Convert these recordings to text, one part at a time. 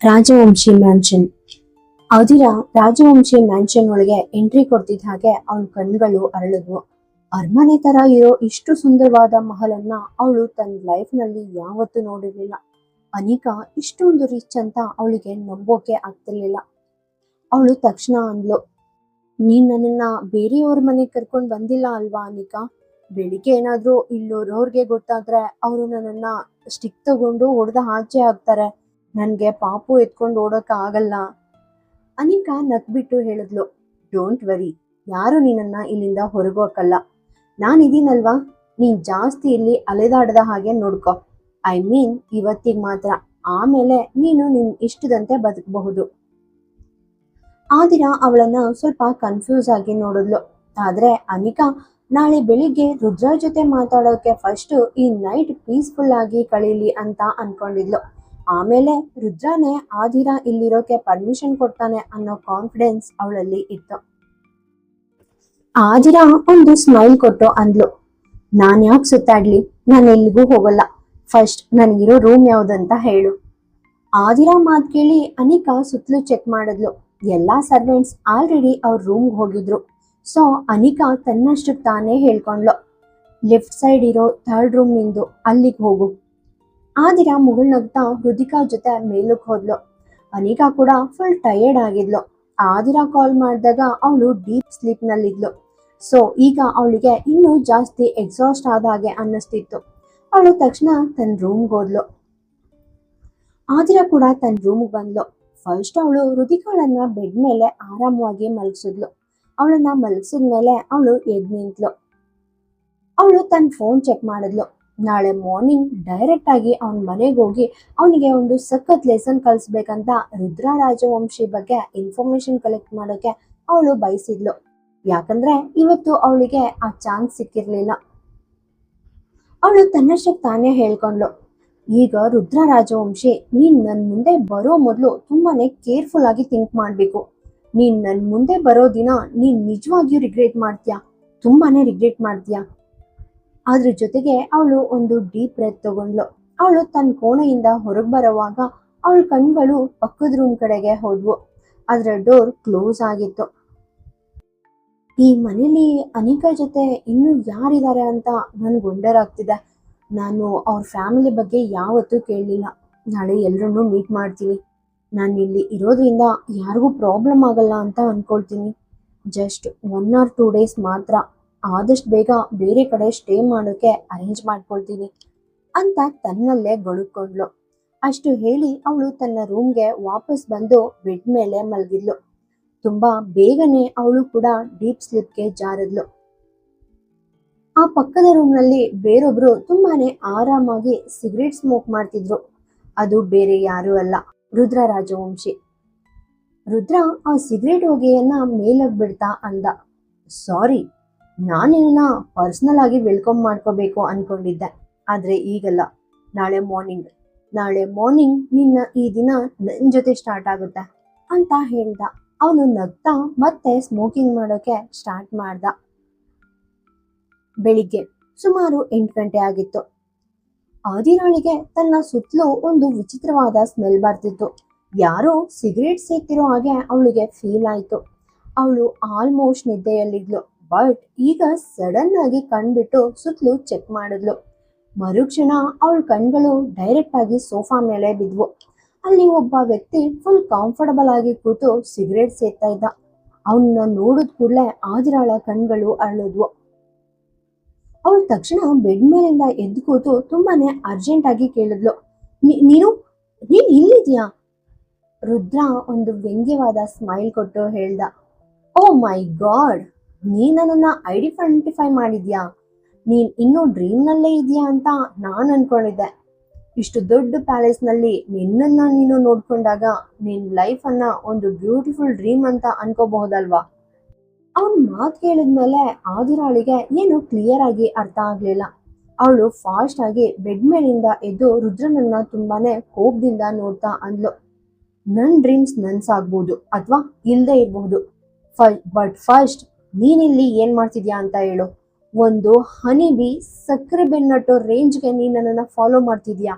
Rajvanshi mansion. ಅವಧಿರ Rajvanshi mansion ಒಳಗೆ entry ಕೊಡ್ತಿದ್ದ ಹಾಗೆ ಅವಳ ಕಣ್ಗಳು ಅರಳಿದ್ವು. ಅರಮನೆ ತರ ಇರೋ ಇಷ್ಟು ಸುಂದರವಾದ ಮಹಲನ್ನ ಅವಳು ತನ್ನ ಲೈಫ್ ನಲ್ಲಿ ಯಾವತ್ತೂ ನೋಡಿರ್ಲಿಲ್ಲ. ಅನಿಕಾ ಇಷ್ಟೊಂದು ರಿಚ್ ಅಂತ ಅವಳಿಗೆ ನಂಬೋಕೆ ಆಗ್ತಿರ್ಲಿಲ್ಲ. ಅವಳು ತಕ್ಷಣ ಅಂದ್ಲು, ನೀನ್ ನನ್ನನ್ನ ಬೇರೆಯವ್ರ ಮನೆಗೆ ಕರ್ಕೊಂಡ್ ಬಂದಿಲ್ಲ ಅಲ್ವಾ ಅನಿಕಾ? ಬೆಳಿಗ್ಗೆ ಏನಾದ್ರೂ ಇಲ್ಲೋರೋರ್ಗೆ ಗೊತ್ತಾದ್ರೆ ಅವರು ನನ್ನನ್ನ ಸ್ಟಿಕ್ ತಗೊಂಡು ಹೊಡೆದ ಆಚೆ ಹಾಕ್ತಾರೆ. ನನ್ಗೆ ಪಾಪು ಎತ್ಕೊಂಡು ಓಡೋಕ ಆಗಲ್ಲ. ಅನಿಕಾ ನಕ್ಬಿಟ್ಟು ಹೇಳಿದ್ಲು, ಡೋಂಟ್ ವರಿ, ಯಾರು ನಿನ್ನನ್ನ ಇಲ್ಲಿಂದ ಹೊರಗೋಕಲ್ಲ. ನಾನಿದೀನಲ್ವಾ, ನೀನ್ ಜಾಸ್ತಿ ಇಲ್ಲಿ ಅಲೆದಾಡದ ಹಾಗೆ ನೋಡ್ಕೊ. ಐ ಮೀನ್ ಇವತ್ತಿಗೆ ಮಾತ್ರ, ಆಮೇಲೆ ನೀನು ನಿನ್ ಇಷ್ಟದಂತೆ ಬದುಕಬಹುದು. ಆದಿರ ಅವಳನ್ನ ಸ್ವಲ್ಪ ಕನ್ಫ್ಯೂಸ್ ಆಗಿ ನೋಡಿದ್ಲು. ಆದ್ರೆ ಅನಿಕಾ ನಾಳೆ ಬೆಳಿಗ್ಗೆ ರುದ್ರ ಜೊತೆ ಮಾತಾಡೋಕೆ ಫಸ್ಟ್ ಈ ನೈಟ್ ಪೀಸ್ಫುಲ್ ಆಗಿ ಕಳೀಲಿ ಅಂತ ಅನ್ಕೊಂಡಿದ್ಲು. ಆಮೇಲೆ ರುದ್ರನೇ ಆದಿರ ಇಲ್ಲಿರೋಕೆ ಪರ್ಮಿಷನ್ ಕೊಡ್ತಾನೆ ಅನ್ನೋ ಕಾನ್ಫಿಡೆನ್ಸ್ ಅವಳಲ್ಲಿ ಇತ್ತು. ಆದಿರ ಒಂದು ಸ್ಮೈಲ್ ಕೊಟ್ಟು ಅಂದ್ಲು, ನಾನ್ ಯಾಕೆ ಸುತ್ತಾಡ್ಲಿ, ನಾನು ಎಲ್ಲಿಗೂ ಹೋಗಲ್ಲ. ಫಸ್ಟ್ ನನಗಿರೋ ರೂಮ್ ಯಾವ್ದಂತ ಹೇಳು. ಆದಿರ ಮಾತ್ ಕೇಳಿ ಅನಿಕಾ ಸುತ್ತಲೂ ಚೆಕ್ ಮಾಡಿದ್ಲು. ಎಲ್ಲಾ ಸರ್ವೆಂಟ್ಸ್ ಆಲ್ರೆಡಿ ಅವ್ರ ರೂಮ್ಗೆ ಹೋಗಿದ್ರು. ಸೊ ಅನಿಕಾ ತನ್ನಷ್ಟಕ್ಕೆ ತಾನೇ ಹೇಳ್ಕೊಂಡ್ಲು, ಲೆಫ್ಟ್ ಸೈಡ್ ಇರೋ ಥರ್ಡ್ ರೂಮ್ ನಿಂದು, ಅಲ್ಲಿಗೆ ಹೋಗು. ಆದಿರ ಮುಗುಳ್ನಗ್ತಾ ಹೃದಿಕಾ ಜೊತೆ ಮೇಲಕ್ಕೆ ಹೋದ್ಲು. ಅನಿಕಾ ಕೂಡ ಫುಲ್ ಟಯರ್ಡ್ ಆಗಿದ್ಲು. ಆದಿರ ಕಾಲ್ ಮಾಡಿದಾಗ ಅವಳು ಡೀಪ್ ಸ್ಲೀಪ್ ನಲ್ಲಿದ್ಲು. ಸೊ ಈಗ ಅವಳಿಗೆ ಇನ್ನೂ ಜಾಸ್ತಿ ಎಕ್ಸಾಸ್ಟ್ ಆದ ಹಾಗೆ ಅನ್ನಿಸ್ತಿತ್ತು. ಅವಳು ತಕ್ಷಣ ತನ್ನ ರೂಮ್ಗೆ ಹೋದ್ಲು. ಆದಿರ ಕೂಡ ತನ್ನ ರೂಮ್ಗೆ ಬಂದ್ಲು. ಫಸ್ಟ್ ಅವಳು ಹೃದಿಕಾಳನ್ನ ಬೆಡ್ ಮೇಲೆ ಆರಾಮವಾಗಿ ಮಲಗಿಸಿದ್ಲು. ಅವಳನ್ನ ಮಲಗಿಸಿದ್ಮೇಲೆ ಅವಳು ಎದ್ದು ನಿಂತ್ಲು. ಅವಳು ತನ್ನ ಫೋನ್ ಚೆಕ್ ಮಾಡಿದ್ಲು. ನಾಳೆ ಮಾರ್ನಿಂಗ್ ಡೈರೆಕ್ಟ್ ಆಗಿ ಅವನ ಮನೆಗೆ ಹೋಗಿ ಅವನಿಗೆ ಒಂದು ಸಖತ್ ಲೆಸನ್ ಕಲಿಸ್ಬೇಕಂತ ರುದ್ರ ರಾಜವಂಶಿ ಬಗ್ಗೆ ಇನ್ಫಾರ್ಮೇಶನ್ ಕಲೆಕ್ಟ್ ಮಾಡೋಕೆ ಅವಳು ಬಯಸಿದ್ಲು. ಯಾಕಂದ್ರೆ ಇವತ್ತು ಅವಳಿಗೆ ಆ ಚಾನ್ಸ್ ಸಿಕ್ಕಿರ್ಲಿಲ್ಲ. ಅವಳು ತನ್ನಷ್ಟಕ್ಕೆ ತಾನೇ ಹೇಳ್ಕೊಂಡ್ಲು, ಈಗ ರುದ್ರ ರಾಜವಂಶಿ, ನೀನ್ ನನ್ ಮುಂದೆ ಬರೋ ಮೊದಲು ತುಂಬಾನೇ ಕೇರ್ಫುಲ್ ಆಗಿ ಥಿಂಕ್ ಮಾಡ್ಬೇಕು. ನೀನ್ ನನ್ ಮುಂದೆ ಬರೋ ದಿನ ನೀನ್ ನಿಜವಾಗಿಯೂ ರಿಗ್ರೆಟ್ ಮಾಡ್ತೀಯಾ, ತುಂಬಾನೇ ರಿಗ್ರೆಟ್ ಮಾಡ್ತೀಯಾ. ಅದ್ರ ಜೊತೆಗೆ ಅವಳು ಒಂದು ಡೀಪ್ ಬ್ರೆತ್ ತಗೊಂಡ್ಲು. ಅವಳು ತನ್ನ ಕೋಣೆಯಿಂದ ಹೊರಗೆ ಬರೋವಾಗ ಅವಳ ಕಣ್ಗಳು ಪಕ್ಕದ ರೂಮ್ ಕಡೆಗೆ ಹೋದ್ವು. ಅದರ ಡೋರ್ ಕ್ಲೋಸ್ ಆಗಿತ್ತು. ಈ ಮನೇಲಿ ಅನಿಕಾ ಜೊತೆ ಇನ್ನು ಯಾರಿದ್ದಾರೆ ಅಂತ ನನ್ಗೆ ವಂಡರ್ ಆಗ್ತಿದೆ. ನಾನು ಅವ್ರ ಫ್ಯಾಮಿಲಿ ಬಗ್ಗೆ ಯಾವತ್ತೂ ಕೇಳಲಿಲ್ಲ. ನಾಳೆ ಎಲ್ಲರನ್ನೂ ಮೀಟ್ ಮಾಡ್ತೀನಿ. ನಾನು ಇಲ್ಲಿ ಇರೋದ್ರಿಂದ ಯಾರಿಗೂ ಪ್ರಾಬ್ಲಮ್ ಆಗಲ್ಲ ಅಂತ ಅನ್ಕೊಳ್ತೀನಿ. ಜಸ್ಟ್ 1 or 2 days ಮಾತ್ರ. ಆದಷ್ಟು ಬೇಗ ಬೇರೆ ಕಡೆ ಸ್ಟೇ ಮಾಡೋಕೆ ಅರೇಂಜ್ ಮಾಡ್ಕೊಳ್ತೀನಿ ಅಂತ ತನ್ನಲ್ಲೇ ಗೊಳುಕೊಂಡ್ಲು. ಅಷ್ಟು ಹೇಳಿ ಅವಳು ತನ್ನ ರೂಮ್ಗೆ ವಾಪಸ್ ಬಂದು ಬೆಡ್ ಮೇಲೆ ಮಲಗಿದ್ಲು. ತುಂಬಾ ಬೇಗನೆ ಅವಳು ಕೂಡ ಡೀಪ್ ಸ್ಲೀಪ್ಗೆ ಜಾರಿದ್ಲು. ಆ ಪಕ್ಕದ ರೂಮ್ನಲ್ಲಿ ಬೇರೊಬ್ರು ತುಂಬಾನೇ ಆರಾಮಾಗಿ ಸಿಗರೇಟ್ ಸ್ಮೋಕ್ ಮಾಡ್ತಿದ್ರು. ಅದು ಬೇರೆ ಯಾರು ಅಲ್ಲ, ರುದ್ರ ರಾಜವಂಶಿ. ರುದ್ರ ಆ ಸಿಗರೇಟ್ ಹೊಗೆಯನ್ನ ಮೇಲಕ್ ಬಿಡ್ತಾ ಅಂದ, ಸಾರಿ, ನಾನಿನ್ನ ಪರ್ಸನಲ್ ಆಗಿ ವೆಲ್ಕಮ್ ಮಾಡ್ಕೋಬೇಕು ಅನ್ಕೊಂಡಿದ್ದೆ, ಆದ್ರೆ ಈಗಲ್ಲ. ನಾಳೆ ಮಾರ್ನಿಂಗ್ ನಿನ್ನ ಈ ದಿನ ನನ್ನ ಜೊತೆ ಸ್ಟಾರ್ಟ್ ಆಗುತ್ತೆ ಅಂತ ಹೇಳ್ದ. ಅವನು ನಗ್ತಾ ಮತ್ತೆ ಸ್ಮೋಕಿಂಗ್ ಮಾಡೋಕೆ ಸ್ಟಾರ್ಟ್ ಮಾಡ್ದ. ಬೆಳಿಗ್ಗೆ ಸುಮಾರು 8 ಗಂಟೆ ಆಗಿತ್ತು. ಆದಿರಾಳಿಗೆ ತನ್ನ ಸುತ್ತಲೂ ಒಂದು ವಿಚಿತ್ರವಾದ ಸ್ಮೆಲ್ ಬರ್ತಿತ್ತು. ಯಾರೋ ಸಿಗರೇಟ್ ಸೇಕ್ತಿರೋ ಹಾಗೆ ಅವಳಿಗೆ ಫೀಲ್ ಆಯ್ತು. ಅವಳು ಆಲ್ಮೋಸ್ಟ್ ನಿದ್ದೆಯಲ್ಲಿದ್ಲು. ಬಟ್ ಈಗ ಸಡನ್ ಆಗಿ ಕಣ್ಬಿಟ್ಟು ಸುತ್ತಲೂ ಚೆಕ್ ಮಾಡಿದ್ಲು. ಮರುಕ್ಷಣ ಅವಳ ಕಣ್ಗಳು ಡೈರೆಕ್ಟ್ ಆಗಿ ಸೋಫಾ ಮೇಲೆ ಬಿದ್ವು. ಅಲ್ಲಿ ಒಬ್ಬ ವ್ಯಕ್ತಿ ಫುಲ್ ಕಂಫರ್ಟಬಲ್ ಆಗಿ ಕೂತು ಸಿಗರೇಟ್ ಸೇರ್ತಾ ಇದ್ದ. ಅವನ್ನ ನೋಡಿದ ಕೂಡಲೇ ಆದಿರಾಳ ಕಣ್ಗಳು ಅರಳಿದ್ವು. ಅವಳು ತಕ್ಷಣ ಬೆಡ್ ಮೇಲಿಂದ ಎದ್ದು ಕೂತು ತುಂಬಾನೇ ಅರ್ಜೆಂಟ್ ಆಗಿ ಕೇಳಿದ್ಲು, ನೀನು ಇಲ್ಲಿದ್ಯಾ? ರುದ್ರ ಒಂದು ವ್ಯಂಗ್ಯವಾದ ಸ್ಮೈಲ್ ಕೊಟ್ಟು ಹೇಳ್ದ, ಓ ಮೈ ಗಾಡ್, ನನ್ನನ್ನ ಐಡೆಂಟಿಫೈ ಮಾಡಿದ್ಯಾ? ನೀನ್ ಇನ್ನೂ ಡ್ರೀಮ್ ನಲ್ಲೇ ಇದೆಯಾ ಅಂತ ನಾನ್ ಅನ್ಕೊಂಡಿದ್ದೆ. ಇಷ್ಟು ದೊಡ್ಡ ಪ್ಯಾಲೇಸ್ ನಲ್ಲಿ ನಿನ್ನನ್ನ ನೀನು ನೋಡ್ಕೊಂಡಾಗ ನಿನ್ ಲೈಫ್ ಅನ್ನ ಒಂದು ಬ್ಯೂಟಿಫುಲ್ ಡ್ರೀಮ್ ಅಂತ ಅನ್ಕೋಬಹುದಲ್ವಾ? ಅವನ್ ಮಾತು ಕೇಳಿದ್ಮೇಲೆ ಆದಿರಾಳಿಗೆ ಏನು ಕ್ಲಿಯರ್ ಆಗಿ ಅರ್ಥ ಆಗ್ಲಿಲ್ಲ. ಅವಳು ಫಾಸ್ಟ್ ಆಗಿ ಬೆಡ್ ಮೇಲಿಂದ ಎದ್ದು ರುದ್ರನನ್ನ ತುಂಬಾನೇ ಕೋಪದಿಂದ ನೋಡ್ತಾ ಅಂದ್ಲು, ನನ್ ಡ್ರೀಮ್ಸ್ ನನ್ಸಾಗ್ಬಹುದು ಅಥವಾ ಇಲ್ದೇ ಇರಬಹುದು. ಬಟ್ ಫಸ್ಟ್ ನೀನಿಲ್ಲಿ ಏನ್ ಮಾಡ್ತಿದ್ಯಾ ಅಂತ ಹೇಳು. ಒಂದು ಹನಿ ಬಿ ಸಕ್ಕರೆ ಬೆನ್ನಟ್ಟೋ ರೇಂಜ್ಗೆ ನೀನ್ ನನ್ನನ್ನ ಫಾಲೋ ಮಾಡ್ತಿದ್ಯಾ?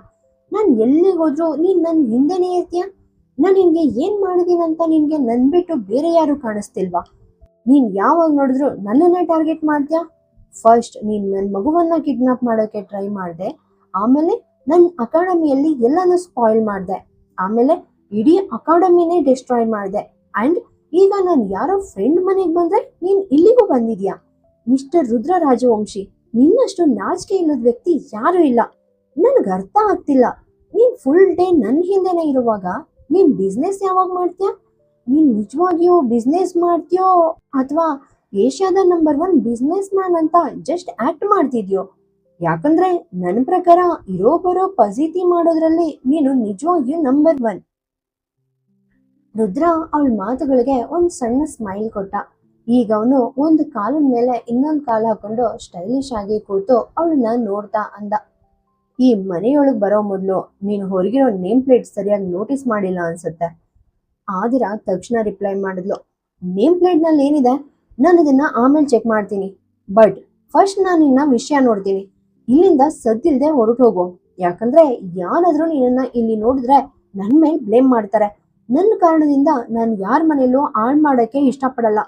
ನಾನ್ ಎಲ್ಲಿಗೆ ಹೋದ್ರು ನೀನ್ ನನ್ ಹಿಂದೆನೇ ಇರ್ತೀಯ. ನಾನು ನಿನ್ಗೆ ಏನ್ ಮಾಡಿದೀನಿ ಅಂತ ನಿನ್ಗೆ ನನ್ ಬಿಟ್ಟು ಬೇರೆ ಯಾರು ಕಾಣಿಸ್ತಿಲ್ವಾ? ನೀನ್ ಯಾವಾಗ ನೋಡಿದ್ರು ನನ್ನನ್ನ ಟಾರ್ಗೆಟ್ ಮಾಡ್ತೀಯಾ? ಫಸ್ಟ್ ನೀನ್ ನನ್ ಮಗುವನ್ನ ಕಿಡ್ನಾಪ್ ಮಾಡೋಕೆ ಟ್ರೈ ಮಾಡ್ದೆ, ಆಮೇಲೆ ನನ್ ಅಕಾಡೆಮಿಯಲ್ಲಿ ಎಲ್ಲಾನು ಸ್ಪಾಯಿಲ್ ಮಾಡ್ದೆ, ಆಮೇಲೆ ಇಡೀ ಅಕಾಡೆಮಿನೇ ಡಿಸ್ಟ್ರಾಯ್ ಮಾಡ್ದೆ, ಅಂಡ್ ಈಗ ನಾನು ಯಾರೋ ಫ್ರೆಂಡ್ ಮನೆಗೆ ಬಂದ್ರೆ ನೀನ್ ಇಲ್ಲಿಗೂ ಬಂದಿದ್ಯಾ? ಮಿಸ್ಟರ್ ರುದ್ರ ರಾಜವಂಶಿ, ನಿನ್ನಷ್ಟು ನಾಚಿಕೆ ಇಲ್ಲದ ವ್ಯಕ್ತಿ ಯಾರು ಇಲ್ಲ. ನನ್ಗೆ ಅರ್ಥ ಆಗ್ತಿಲ್ಲ, ನೀನ್ ಫುಲ್ ಡೇ ನನ್ನ ಹಿಂದೆನೆ ಇರುವಾಗ ನೀನ್ ಬಿಸ್ನೆಸ್ ಯಾವಾಗ ಮಾಡ್ತೀಯಾ? ನೀನ್ ನಿಜವಾಗಿಯೂ ಬಿಸ್ನೆಸ್ ಮಾಡ್ತೀಯೋ ಅಥವಾ ಏಷ್ಯಾದ ನಂಬರ್ 1 ಬಿಸ್ನೆಸ್ ಮ್ಯಾನ್ ಅಂತ ಜಸ್ಟ್ ಆಕ್ಟ್ ಮಾಡ್ತಿದ್ಯೋ? ಯಾಕಂದ್ರೆ ನನ್ನ ಪ್ರಕಾರ ಇರೋ ಬರೋ ಫಜೀತಿ ಮಾಡೋದ್ರಲ್ಲಿ ನೀನು ನಿಜವಾಗಿಯೂ ನಂಬರ್ 1. ರುದ್ರ ಅವಳ ಮಾತುಗಳಿಗೆ ಒಂದ್ ಸಣ್ಣ ಸ್ಮೈಲ್ ಕೊಟ್ಟ. ಈಗ ಅವನು ಒಂದು ಕಾಲಿನ ಮೇಲೆ ಇನ್ನೊಂದು ಕಾಲು ಹಾಕೊಂಡು ಸ್ಟೈಲಿಶ್ ಆಗಿ ಕೂತು ಅವಳನ್ನ ನೋಡ್ತಾ ಅಂದ, ಈ ಮನೆಯೊಳಗ್ ಬರೋ ಮೊದ್ಲು ನೀನು ಹೊರಗಿರೋ ನೇಮ್ ಪ್ಲೇಟ್ ಸರಿಯಾಗಿ ನೋಟಿಸ್ ಮಾಡಿಲ್ಲ ಅನ್ಸುತ್ತೆ. ಆದಿರಾ ತಕ್ಷಣ ರಿಪ್ಲೈ ಮಾಡಿದ್ಲು, ನೇಮ್ ಪ್ಲೇಟ್ ನಲ್ಲಿ ಏನಿದೆ? ನಾನು ಇದನ್ನ ಆಮೇಲೆ ಚೆಕ್ ಮಾಡ್ತೀನಿ, ಬಟ್ ಫಸ್ಟ್ ನಾನು ನಿನ್ನ ವಿಷಯ ನೋಡ್ತೀನಿ. ಇಲ್ಲಿಂದ ಸದ್ದಿಲ್ದೆ ಹೊರಟು ಹೋಗು, ಯಾಕಂದ್ರೆ ಯಾರಾದ್ರೂ ನಿನ್ನ ಇಲ್ಲಿ ನೋಡಿದ್ರೆ ನನ್ ಮೇಲೆ ಬ್ಲೇಮ್ ಮಾಡ್ತಾರೆ. ನನ್ನ ಕಾರಣದಿಂದ ನಾನು ಯಾರ ಮನೆಯಲ್ಲೂ ಹಾಳು ಮಾಡಕ್ಕೆ ಇಷ್ಟಪಡಲ್ಲ.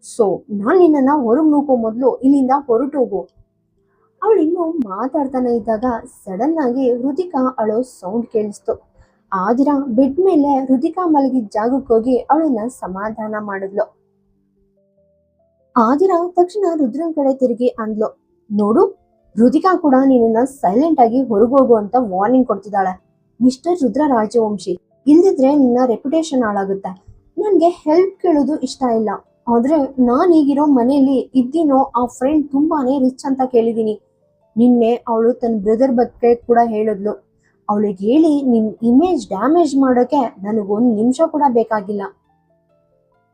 ಸೊ ನಾನ್ ನಿನ್ನನ್ನ ಹೊರಗ್ ನೂಕೋ ಮೊದ್ಲು ಇಲ್ಲಿಂದ ಹೊರಟು ಹೋಗು. ಅವಳು ಇನ್ನು ಮಾತಾಡ್ತಾನೆ ಇದ್ದಾಗ ಸಡನ್ ಆಗಿ ಹೃತಿಕಾ ಅಳೋ ಸೌಂಡ್ ಕೇಳಿಸ್ತು. ಆದಿರಾ ಬೆಡ್ ಮೇಲೆ ಹೃತಿಕಾ ಮಲಗಿದ ಜಾಗಕ್ಕೆ ಹೋಗಿ ಅವಳನ್ನ ಸಮಾಧಾನ ಮಾಡಿದ್ಲು. ಆದಿರಾ ತಕ್ಷಣ ರುದ್ರನ್ ಕಡೆ ತಿರುಗಿ ಅಂದ್ಲು, ನೋಡು, ಹೃತಿಕಾ ಕೂಡ ನಿನ್ನ ಸೈಲೆಂಟ್ ಆಗಿ ಹೊರಗೋಗು ಅಂತ ವಾರ್ನಿಂಗ್ ಕೊಡ್ತಿದ್ದಾಳೆ. ಮಿಸ್ಟರ್ ರುದ್ರ ರಾಜವಂಶಿ, ಇಲ್ದಿದ್ರೆ ನಿನ್ನ ರೆಪ್ಯುಟೇಷನ್ ಹಾಳಾಗುತ್ತೆ. ನನ್ಗೆ ಹೆಲ್ಪ್ ಕೇಳೋದು ಇಷ್ಟ ಇಲ್ಲ, ಆದ್ರೆ ನಾನ್ ಈಗಿರೋ ಮನೆಯಲ್ಲಿ ಇದ್ದೀನೋ ಆ ಫ್ರೆಂಡ್ ತುಂಬಾನೇ ರಿಚ್ ಅಂತ ಕೇಳಿದೀನಿ. ನಿನ್ನೆ ಅವಳು ತನ್ನ ಬ್ರದರ್ ಬಗ್ಗೆ ಕೂಡ ಹೇಳಿದ್ಲು. ಅವಳಿಗೆ ಹೇಳಿ ನಿನ್ ಇಮೇಜ್ ಡ್ಯಾಮೇಜ್ ಮಾಡೋಕೆ ನನಗೊಂದು ನಿಮಿಷ ಕೂಡ ಬೇಕಾಗಿಲ್ಲ.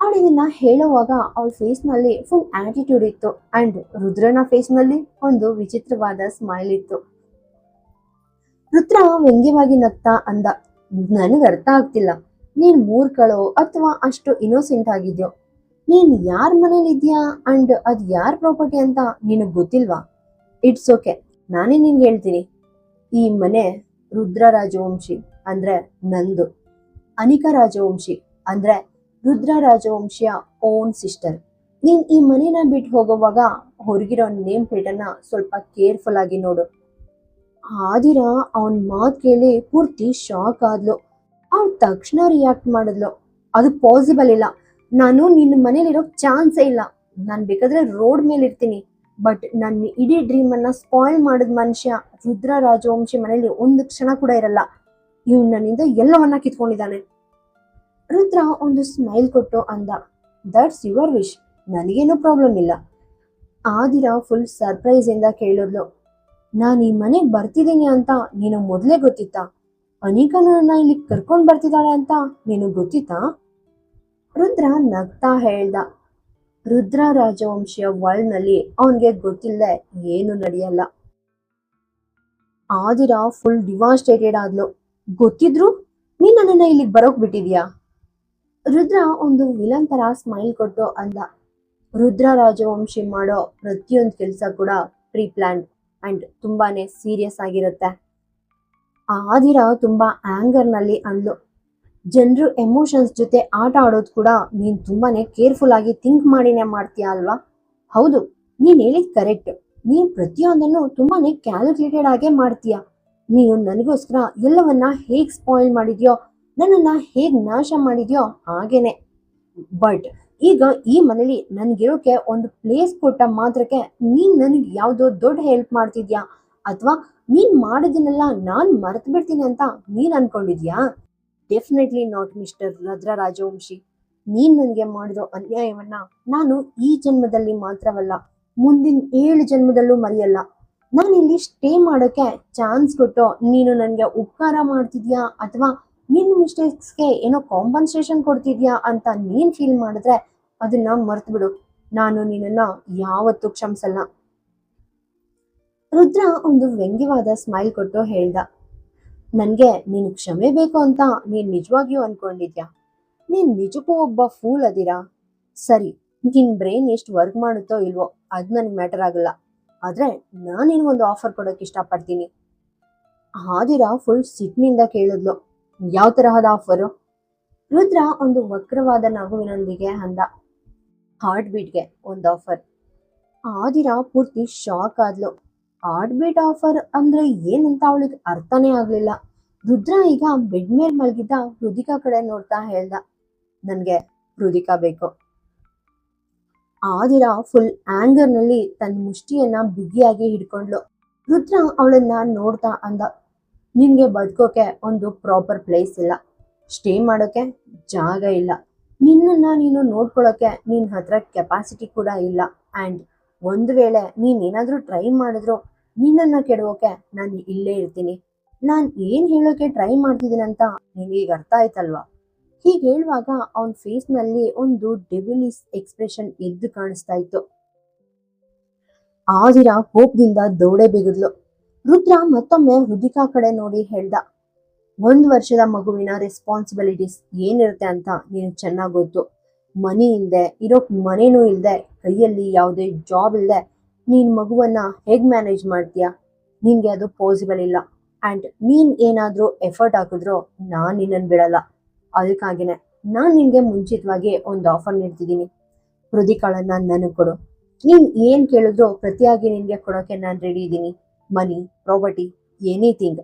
ಅವಳು ಇದನ್ನ ಹೇಳುವಾಗ ಅವಳ ಫೇಸ್ ನಲ್ಲಿ ಫುಲ್ ಆಟಿಟ್ಯೂಡ್ ಇತ್ತು, ಅಂಡ್ ರುದ್ರನ ಫೇಸ್ ನಲ್ಲಿ ಒಂದು ವಿಚಿತ್ರವಾದ ಸ್ಮೈಲ್ ಇತ್ತು. ರುದ್ರ ವ್ಯಂಗ್ಯವಾಗಿ ನಗ್ತಾ ಅಂದ, ನನಗೆ ಅರ್ಥ ಆಗ್ತಿಲ್ಲ, ನೀನ್ ಮೂರ್ಖಳೋ ಅಥವಾ ಅಷ್ಟು ಇನ್ನೋಸೆಂಟ್ ಆಗಿದ್ಯೋ? ನೀನ್ ಯಾರ ಮನೇಲಿ ಇದ್ಯಾ ಅಂಡ್ ಅದ್ ಯಾರ ಪ್ರಾಪರ್ಟಿ ಅಂತ ನಿನಗ್ ಗೊತ್ತಿಲ್ವಾ? ಇಟ್ಸ್ ಓಕೆ, ನಾನೇ ನಿನ್ಗೆ ಹೇಳ್ತೀನಿ. ಈ ಮನೆ ರುದ್ರ ರಾಜವಂಶಿ ಅಂದ್ರೆ ನಂದು, ಅನಿಕಾ ರಾಜವಂಶಿ ಅಂದ್ರೆ ರುದ್ರ ರಾಜವಂಶಿಯ ಓನ್ ಸಿಸ್ಟರ್. ನೀನ್ ಈ ಮನೇನ ಬಿಟ್ಟು ಹೋಗುವಾಗ ಹೊರಗಿರೋ ನೇಮ್ ಪ್ಲೇಟ್ ಅನ್ನ ಸ್ವಲ್ಪ ಕೇರ್ಫುಲ್ ಆಗಿ ನೋಡು. ಆದಿರಾ ಅವನ್ ಮಾತ್ ಕೇಳಿ ಪೂರ್ತಿ ಶಾಕ್ ಆದ್ಲು. ಅವಳು ತಕ್ಷಣ ರಿಯಾಕ್ಟ್ ಮಾಡಿದ್ಲು, ಅದು ಪಾಸಿಬಲ್ ಇಲ್ಲ, ನಾನು ನಿನ್ನ ಮನೇಲಿರೋ ಚಾನ್ಸೇ ಇಲ್ಲ. ನಾನ್ ಬೇಕಾದ್ರೆ ರೋಡ್ ಮೇಲೆ ಇರ್ತೀನಿ, ಬಟ್ ನನ್ನ ಇಡೀ ಡ್ರೀಮ್ ಅನ್ನ ಸ್ಪಾಯಿಲ್ ಮಾಡಿದ ಮನುಷ್ಯ ರುದ್ರ ರಾಜವಂಶಿ ಮನೇಲಿ ಒಂದು ಕ್ಷಣ ಕೂಡ ಇರಲ್ಲ. ಇವ್ ನನ್ನಿಂದ ಎಲ್ಲವನ್ನ ಕಿತ್ಕೊಂಡಿದ್ದಾನೆ. ರುದ್ರ ಒಂದು ಸ್ಮೈಲ್ ಕೊಟ್ಟು ಅಂದ, ದಟ್ಸ್ ಯುವರ್ ವಿಶ್, ನನಗೇನು ಪ್ರಾಬ್ಲಮ್ ಇಲ್ಲ. ಆದಿರಾ ಫುಲ್ ಸರ್ಪ್ರೈಸ್ ಇಂದ ಕೇಳಿದ್ಲು, ನಾನು ಈ ಮನೆಗೆ ಬರ್ತಿದ್ದೀನಿ ಅಂತ ನೀನು ಮೊದಲೇ ಗೊತ್ತಿತ್ತಾ? ಅನಿಕಾ ನನ್ನ ಇಲ್ಲಿ ಕರ್ಕೊಂಡ್ ಬರ್ತಿದ್ದಾಳೆ ಅಂತ ನೀನು ಗೊತ್ತಿತ್ತಾ? ರುದ್ರ ನಗ್ತಾ ಹೇಳ್ದ, ರುದ್ರ ರಾಜವಂಶಿಯ ವರ್ಲ್ಡ್ ನಲ್ಲಿ ಅವನ್ಗೆ ಗೊತ್ತಿಲ್ಲದೆ ಏನು ನಡೆಯಲ್ಲ. ಆದಿರಾ ಫುಲ್ ಡಿವಾಸ್ಟೇಟೆಡ್ ಆದ್ಲು, ಗೊತ್ತಿದ್ರು ನೀನ್ ನನ್ನನ್ನ ಇಲ್ಲಿಗೆ ಬರೋಕ್ ಬಿಟ್ಟಿದ್ಯಾ? ರುದ್ರ ಒಂದು ವಿಲನ್ ತರ ಸ್ಮೈಲ್ ಕೊಟ್ಟು ಅಂದ, ರುದ್ರ ರಾಜವಂಶಿ ಮಾಡೋ ಪ್ರತಿಯೊಂದು ಕೆಲಸ ಕೂಡ ಪ್ರೀ ಪ್ಲಾನ್ಡ್ ಅಂಡ್ ತುಂಬಾನೇ ಸೀರಿಯಸ್ ಆಗಿರುತ್ತೆ. ಆದಿರಾ ತುಂಬಾ ಆಂಗರ್ ನಲ್ಲಿ ಅಂದ್ಲು, ಜನರು ಎಮೋಷನ್ಸ್ ಜೊತೆ ಆಟ ಆಡೋದು ಕೂಡ ನೀನ್ ತುಂಬಾನೇ ಕೇರ್ಫುಲ್ ಆಗಿ ಥಿಂಕ್ ಮಾಡಿನೇ ಮಾಡ್ತೀಯ ಅಲ್ವಾ? ಹೌದು, ನೀನ್ ಹೇಳಿದ್ ಕರೆಕ್ಟ್. ನೀನ್ ಪ್ರತಿಯೊಂದನ್ನು ತುಂಬಾನೇ ಕ್ಯಾಲ್ಕುಲೇಟೆಡ್ ಆಗೇ ಮಾಡ್ತೀಯ. ನೀನು ನನಗೋಸ್ಕರ ಎಲ್ಲವನ್ನ ಹೇಗ್ ಸ್ಪಾಯಿಲ್ ಮಾಡಿದ್ಯೋ, ನನ್ನನ್ನ ಹೇಗ್ ನಾಶ ಮಾಡಿದ್ಯೋ ಹಾಗೇನೆ. ಬಟ್ ಈಗ ಈ ಮನೇಲಿ ನನ್ಗಿರೋಕೆ ಒಂದು ಪ್ಲೇಸ್ ಕೊಟ್ಟ ಮಾತ್ರಕ್ಕೆ ನೀನ್ ನನಗೆ ಯಾವ್ದೋ ದೊಡ್ಡ ಹೆಲ್ಪ್ ಮಾಡ್ತಿದ್ಯಾ ಅಥವಾ ನೀನ್ ಮಾಡೋದನ್ನೆಲ್ಲ ನಾನ್ ಮರ್ತು ಬಿಡ್ತೀನಿ ಅಂತ ನೀನ್ ಅನ್ಕೊಂಡಿದ್ಯಾ? Definitely not Mister Rudra Rajavanshi. ನೀನ್ ನನಗೆ ಮಾಡಿರೋ ಅನ್ಯಾಯವನ್ನ ನಾನು ಈ ಜನ್ಮದಲ್ಲಿ ಮಾತ್ರವಲ್ಲ, ಮುಂದಿನ 7 ಜನ್ಮದಲ್ಲೂ ಮರೆಯಲ್ಲ. ನಾನು ಇಲ್ಲಿ ಸ್ಟೇ ಮಾಡೋಕೆ ಚಾನ್ಸ್ ಕೊಟ್ಟು ನೀನು ನನಗೆ ಉಪಕಾರ ಮಾಡ್ತಿದ್ಯಾ ಅಥವಾ ನಿನ್ನ ಮಿಸ್ಟೇಕ್ಸ್ಗೆ ಏನೋ ಕಾಂಪನ್ಸೇಷನ್ ಕೊಡ್ತಿದ್ಯಾ ಅಂತ ನೀನ್ ಫೀಲ್ ಮಾಡಿದ್ರೆ ಅದನ್ನ ಮರ್ತು ಬಿಡು. ನಾನು ನಿನ್ನನ್ನ ಯಾವತ್ತೂ ಕ್ಷಮಿಸಲ್ಲ. ರುದ್ರ ಒಂದು ವ್ಯಂಗ್ಯವಾದ ಸ್ಮೈಲ್ ಕೊಟ್ಟು ಹೇಳ್ದ, ನನ್ಗೆ ನೀನು ಕ್ಷಮೆ ಬೇಕು ಅಂತ ನೀನ್ ನಿಜವಾಗಿಯೂ ಅನ್ಕೊಂಡಿದ್ಯಾ? ನೀನ್ ನಿಜಕ್ಕೂ ಒಬ್ಬ ಫೂಲ್ ಅದಿರಾ? ಸರಿ, ನಿನ್ ಬ್ರೈನ್ ಎಷ್ಟು ವರ್ಕ್ ಮಾಡುತ್ತೋ ಇಲ್ವೋ ಅದ್ ನನ್ಗೆ ಮ್ಯಾಟರ್ ಆಗಲ್ಲ. ಆದ್ರೆ ನಾನು ನಿನ್ಗೊಂದು ಆಫರ್ ಕೊಡೋಕೆ ಇಷ್ಟಪಡ್ತೀನಿ. ಆದಿರಾ ಫುಲ್ ಸಿಟ್ನಿಂದ ಕೇಳಿದ್ಲು, ಯಾವ ತರಹದ ಆಫರು? ರುದ್ರ ಒಂದು ವಕ್ರವಾದ ನಗುವಿನೊಂದಿಗೆ ಅಂದ, ಹಾರ್ಟ್ ಬೀಟ್ಗೆ ಒಂದು ಆಫರ್. ಆದಿರಾ ಪೂರ್ತಿ ಶಾಕ್ ಆದ್ಲು. ಹಾರ್ಟ್ ಬೀಟ್ ಆಫರ್ ಅಂದ್ರೆ ಏನಂತ ಅವಳಿಗೆ ಅರ್ಥನೇ ಆಗ್ಲಿಲ್ಲ. ರುದ್ರ ಈಗ ಬೆಡ್ ಮೇಲ್ ಮಲಗಿದ್ದ ಹೃದಿಕಾ ಕಡೆ ನೋಡ್ತಾ ಹೇಳ್ದ, ನನ್ಗೆ ಹೃದಿಕಾ ಬೇಕು. ಆದಿರಾ ಫುಲ್ ಆಂಗರ್ ನಲ್ಲಿ ತನ್ನ ಮುಷ್ಟಿಯನ್ನ ಬಿಗಿಯಾಗಿ ಹಿಡ್ಕೊಂಡ್ಲು. ರುದ್ರ ಅವಳನ್ನ ನೋಡ್ತಾ ಅಂದ, ನಿನ್ಗೆ ಬದುಕೋಕೆ ಒಂದು ಪ್ರಾಪರ್ ಪ್ಲೇಸ್ ಇಲ್ಲ, ಸ್ಟೇ ಮಾಡೋಕೆ ಜಾಗ ಇಲ್ಲ, ನಿನ್ನನ್ನ ನೀನು ನೋಡ್ಕೊಳ್ಳೋಕೆ ನಿನ್ ಹತ್ರ ಕೆಪಾಸಿಟಿ ಕೂಡ ಇಲ್ಲ. ಆ್ಯಂಡ್ ಒಂದು ವೇಳೆ ನೀನೇನಾದ್ರೂ ಟ್ರೈ ಮಾಡಿದ್ರು ನಿನ್ನನ್ನ ಕೆಡವೋಕೆ ನಾನು ಇಲ್ಲೇ ಇರ್ತೀನಿ. ನಾನು ಏನ್ ಹೇಳೋಕೆ ಟ್ರೈ ಮಾಡ್ತಿದ್ದೀನಂತ ನಿನಗೀಗ ಅರ್ಥ ಆಯ್ತಲ್ವಾ? ಹೀಗೆ ಹೇಳುವಾಗ ಅವನ ಫೇಸ್ ನಲ್ಲಿ ಒಂದು ಡೆವಿಲಿಸ್ ಎಕ್ಸ್ಪ್ರೆಷನ್ ಎದ್ದು ಕಾಣಿಸ್ತಾ ಇತ್ತು. ಆದಿರಾ ಕೋಪದಿಂದ ದೌಡೆ ಬಿಗಿದ್ಲು. ರುದ್ರ ಮತ್ತೊಮ್ಮೆ ಹೃದಿಕಾ ಕಡೆ ನೋಡಿ ಹೇಳ್ದ, 1 ವರ್ಷದ ಮಗುವಿನ ರೆಸ್ಪಾನ್ಸಿಬಿಲಿಟೀಸ್ ಏನಿರುತ್ತೆ ಅಂತ ನೀನು ಚೆನ್ನಾಗಿ ಗೊತ್ತು. ಮನಿ ಇಲ್ಲದೆ ಇರೋಕ್ ಮನೇನೂ ಇಲ್ಲದೆ ಕೈಯಲ್ಲಿ ಯಾವುದೇ ಜಾಬ್ ಇಲ್ಲದೆ ನೀನ್ ಮಗುವನ್ನ ಹೇಗ್ ಮ್ಯಾನೇಜ್ ಮಾಡ್ತೀಯಾ? ನಿನ್ಗೆ ಅದು ಪಾಸಿಬಲ್ ಇಲ್ಲ. ಆ್ಯಂಡ್ ನೀನ್ ಏನಾದ್ರೂ ಎಫರ್ಟ್ ಹಾಕಿದ್ರು ನಾನ್ ನಿನ್ನನ್ನು ಬಿಡಲ್ಲ. ಅದಕ್ಕಾಗಿನೇ ನಾನ್ ನಿನ್ಗೆ ಮುಂಚಿತವಾಗಿ ಒಂದು ಆಫರ್ ನೀಡ್ತಿದ್ದೀನಿ. ಹೃದಿಕಾಳನ್ನ ನನಗೆ ಕೊಡು. ನೀನ್ ಏನ್ ಕೇಳಿದ್ರು ಪ್ರತಿಯಾಗಿ ನಿನ್ಗೆ ಕೊಡೋಕೆ ನಾನು ರೆಡಿ ಇದ್ದೀನಿ. ಮನಿ, ಪ್ರಾಪರ್ಟಿ, ಎನಿಥಿಂಗ್.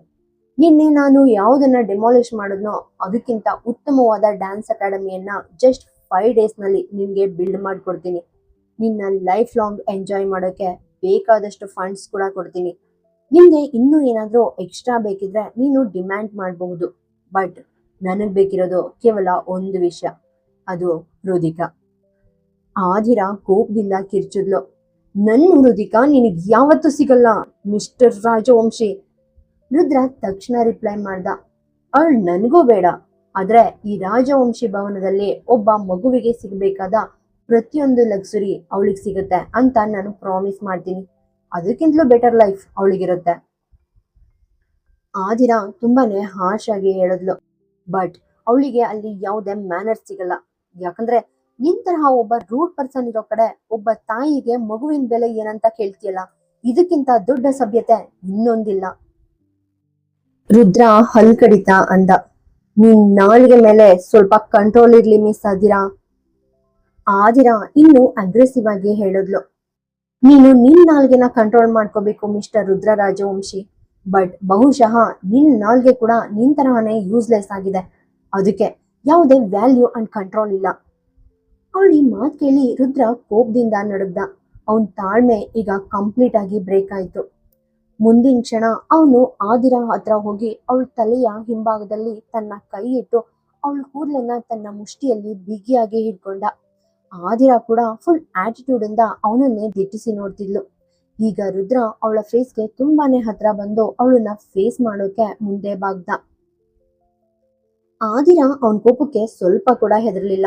ನಿನ್ನೆ ನಾನು ಯಾವುದನ್ನ ಡೆಮಾಲಿಷ್ ಮಾಡಿದ್ನೋ ಅದಕ್ಕಿಂತ ಉತ್ತಮವಾದ ಡ್ಯಾನ್ಸ್ ಅಕಾಡೆಮಿಯನ್ನ ಜಸ್ಟ್ 5 days ನಲ್ಲಿ ನಿನ್ಗೆ ಬಿಲ್ಡ್ ಮಾಡಿಕೊಡ್ತೀನಿ. ನಿನ್ನ ಲೈಫ್ ಲಾಂಗ್ ಎಂಜಾಯ್ ಮಾಡೋಕೆ ಬೇಕಾದಷ್ಟು ಫಂಡ್ಸ್ ಕೂಡ ಕೊಡ್ತೀನಿ. ನಿನ್ಗೆ ಇನ್ನೂ ಏನಾದರೂ ಎಕ್ಸ್ಟ್ರಾ ಬೇಕಿದ್ರೆ ನೀನು ಡಿಮ್ಯಾಂಡ್ ಮಾಡಬಹುದು. ಬಟ್ ನನಗೆ ಬೇಕಿರೋದು ಕೇವಲ ಒಂದು ವಿಷಯ, ಅದು ಹೃದಿಕಾ. ಆದಿರಾ ಕೋಪದಿಂದ ಕಿರ್ಚಿದ್ಲು. ನನ್ನ ಹೃದಿಕಾ ನಿನಗೆ ಯಾವತ್ತೂ ಸಿಗಲ್ಲ ಮಿಸ್ಟರ್ ರಾಜವಂಶಿ. ರುದ್ರ ತಕ್ಷಣ ರಿಪ್ಲೈ ಮಾಡ್ದ, ಅವಳು ನನಗೂ ಬೇಡ, ಆದ್ರೆ ಈ ರಾಜವಂಶಿ ಭವನದಲ್ಲಿ ಒಬ್ಬ ಮಗುವಿಗೆ ಸಿಗಬೇಕಾದ ಪ್ರತಿಯೊಂದು ಲಕ್ಸುರಿ ಅವಳಿಗೆ ಸಿಗುತ್ತೆ ಅಂತ ನಾನು ಪ್ರಾಮಿಸ್ ಮಾಡ್ತೀನಿ. ಅದಕ್ಕಿಂತಲೂ ಬೆಟರ್ ಲೈಫ್ ಅವಳಿಗಿರುತ್ತೆ. ಆದಿರಾ ತುಂಬಾನೇ ಹಾರ್ಶ್ ಆಗಿ ಹೇಳಿದ್ಲು. ಬಟ್ ಅವಳಿಗೆ ಅಲ್ಲಿ ಯಾವುದೇ ಮ್ಯಾನರ್ಸ್ ಸಿಗಲ್ಲ. ಯಾಕಂದ್ರೆ ನಿನ್ ತರಹ ಒಬ್ಬ ರೂಡ್ ಪರ್ಸನ್ ಇರೋ ಕಡೆ ಒಬ್ಬ ತಾಯಿಗೆ ಮಗುವಿನ ಬೆಲೆ ಏನಂತ ಕೇಳ್ತೀಯಲ್ಲ, ಇದಕ್ಕಿಂತ ದೊಡ್ಡ ಸಭ್ಯತೆ ಇನ್ನೊಂದಿಲ್ಲ. ರುದ್ರ ಹಲ್ ಕಡಿತ ಅಂದ, ನೀನ್ ನಾಳಿಗೆ ಮೇಲೆ ಸ್ವಲ್ಪ ಕಂಟ್ರೋಲ್ ಇರ್ಲಿ ಮಿಸ್ ಆದಿರಾ. ಆದಿರಾ ಇನ್ನು ಅಗ್ರೆಸಿವ್ ಆಗಿ ಹೇಳಿದ್ಲು, ನೀನು ನಿನ್ ನಾಲ್ಗೆನ ಕಂಟ್ರೋಲ್ ಮಾಡ್ಕೋಬೇಕು ಮಿಸ್ಟರ್ ರುದ್ರ ರಾಜವಂಶಿ. ಬಟ್ ಬಹುಶಃ ನಿನ್ ನಾಲ್ಗೆ ಕೂಡ ನಿನ್ ತರಹನೇ ಯೂಸ್ಲೆಸ್ ಆಗಿದೆ. ಅದಕ್ಕೆ ಯಾವುದೇ ವ್ಯಾಲ್ಯೂ ಅಂಡ್ ಕಂಟ್ರೋಲ್ ಇಲ್ಲ. ಅವಳಿ ಮಾತು ಕೇಳಿ ರುದ್ರ ಕೋಪದಿಂದ ನಡುಗ್ದ. ಅವನ್ ತಾಳ್ಮೆ ಈಗ ಕಂಪ್ಲೀಟ್ ಆಗಿ ಬ್ರೇಕ್ ಆಯ್ತು. ಮುಂದಿನ ಕ್ಷಣ ಅವನು ಆದಿರಾ ಹತ್ರ ಹೋಗಿ ಅವಳ ತಲೆಯ ಹಿಂಭಾಗದಲ್ಲಿ ತನ್ನ ಕೈ ಇಟ್ಟು ಅವಳ ಕೂದಲನ್ನ ತನ್ನ ಮುಷ್ಟಿಯಲ್ಲಿ ಬಿಗಿಯಾಗಿ ಹಿಡ್ಕೊಂಡ. ಆದಿರಾ ಕೂಡ ಫುಲ್ ಆಟಿಟ್ಯೂಡ್ ಇಂದ ಅವನನ್ನೇ ದಿಟ್ಟಿಸಿ ನೋಡ್ತಿದ್ಲು. ಈಗ ರುದ್ರ ಅವಳ ಫೇಸ್ಗೆ ತುಂಬಾನೇ ಹತ್ರ ಬಂದು ಅವಳನ್ನ ಫೇಸ್ ಮಾಡೋಕೆ ಮುಂದೆ ಬಾಗ್ದ. ಆದಿರಾ ಅವನ ಕೋಪಕ್ಕೆ ಸ್ವಲ್ಪ ಕೂಡ ಹೆದರ್ಲಿಲ್ಲ.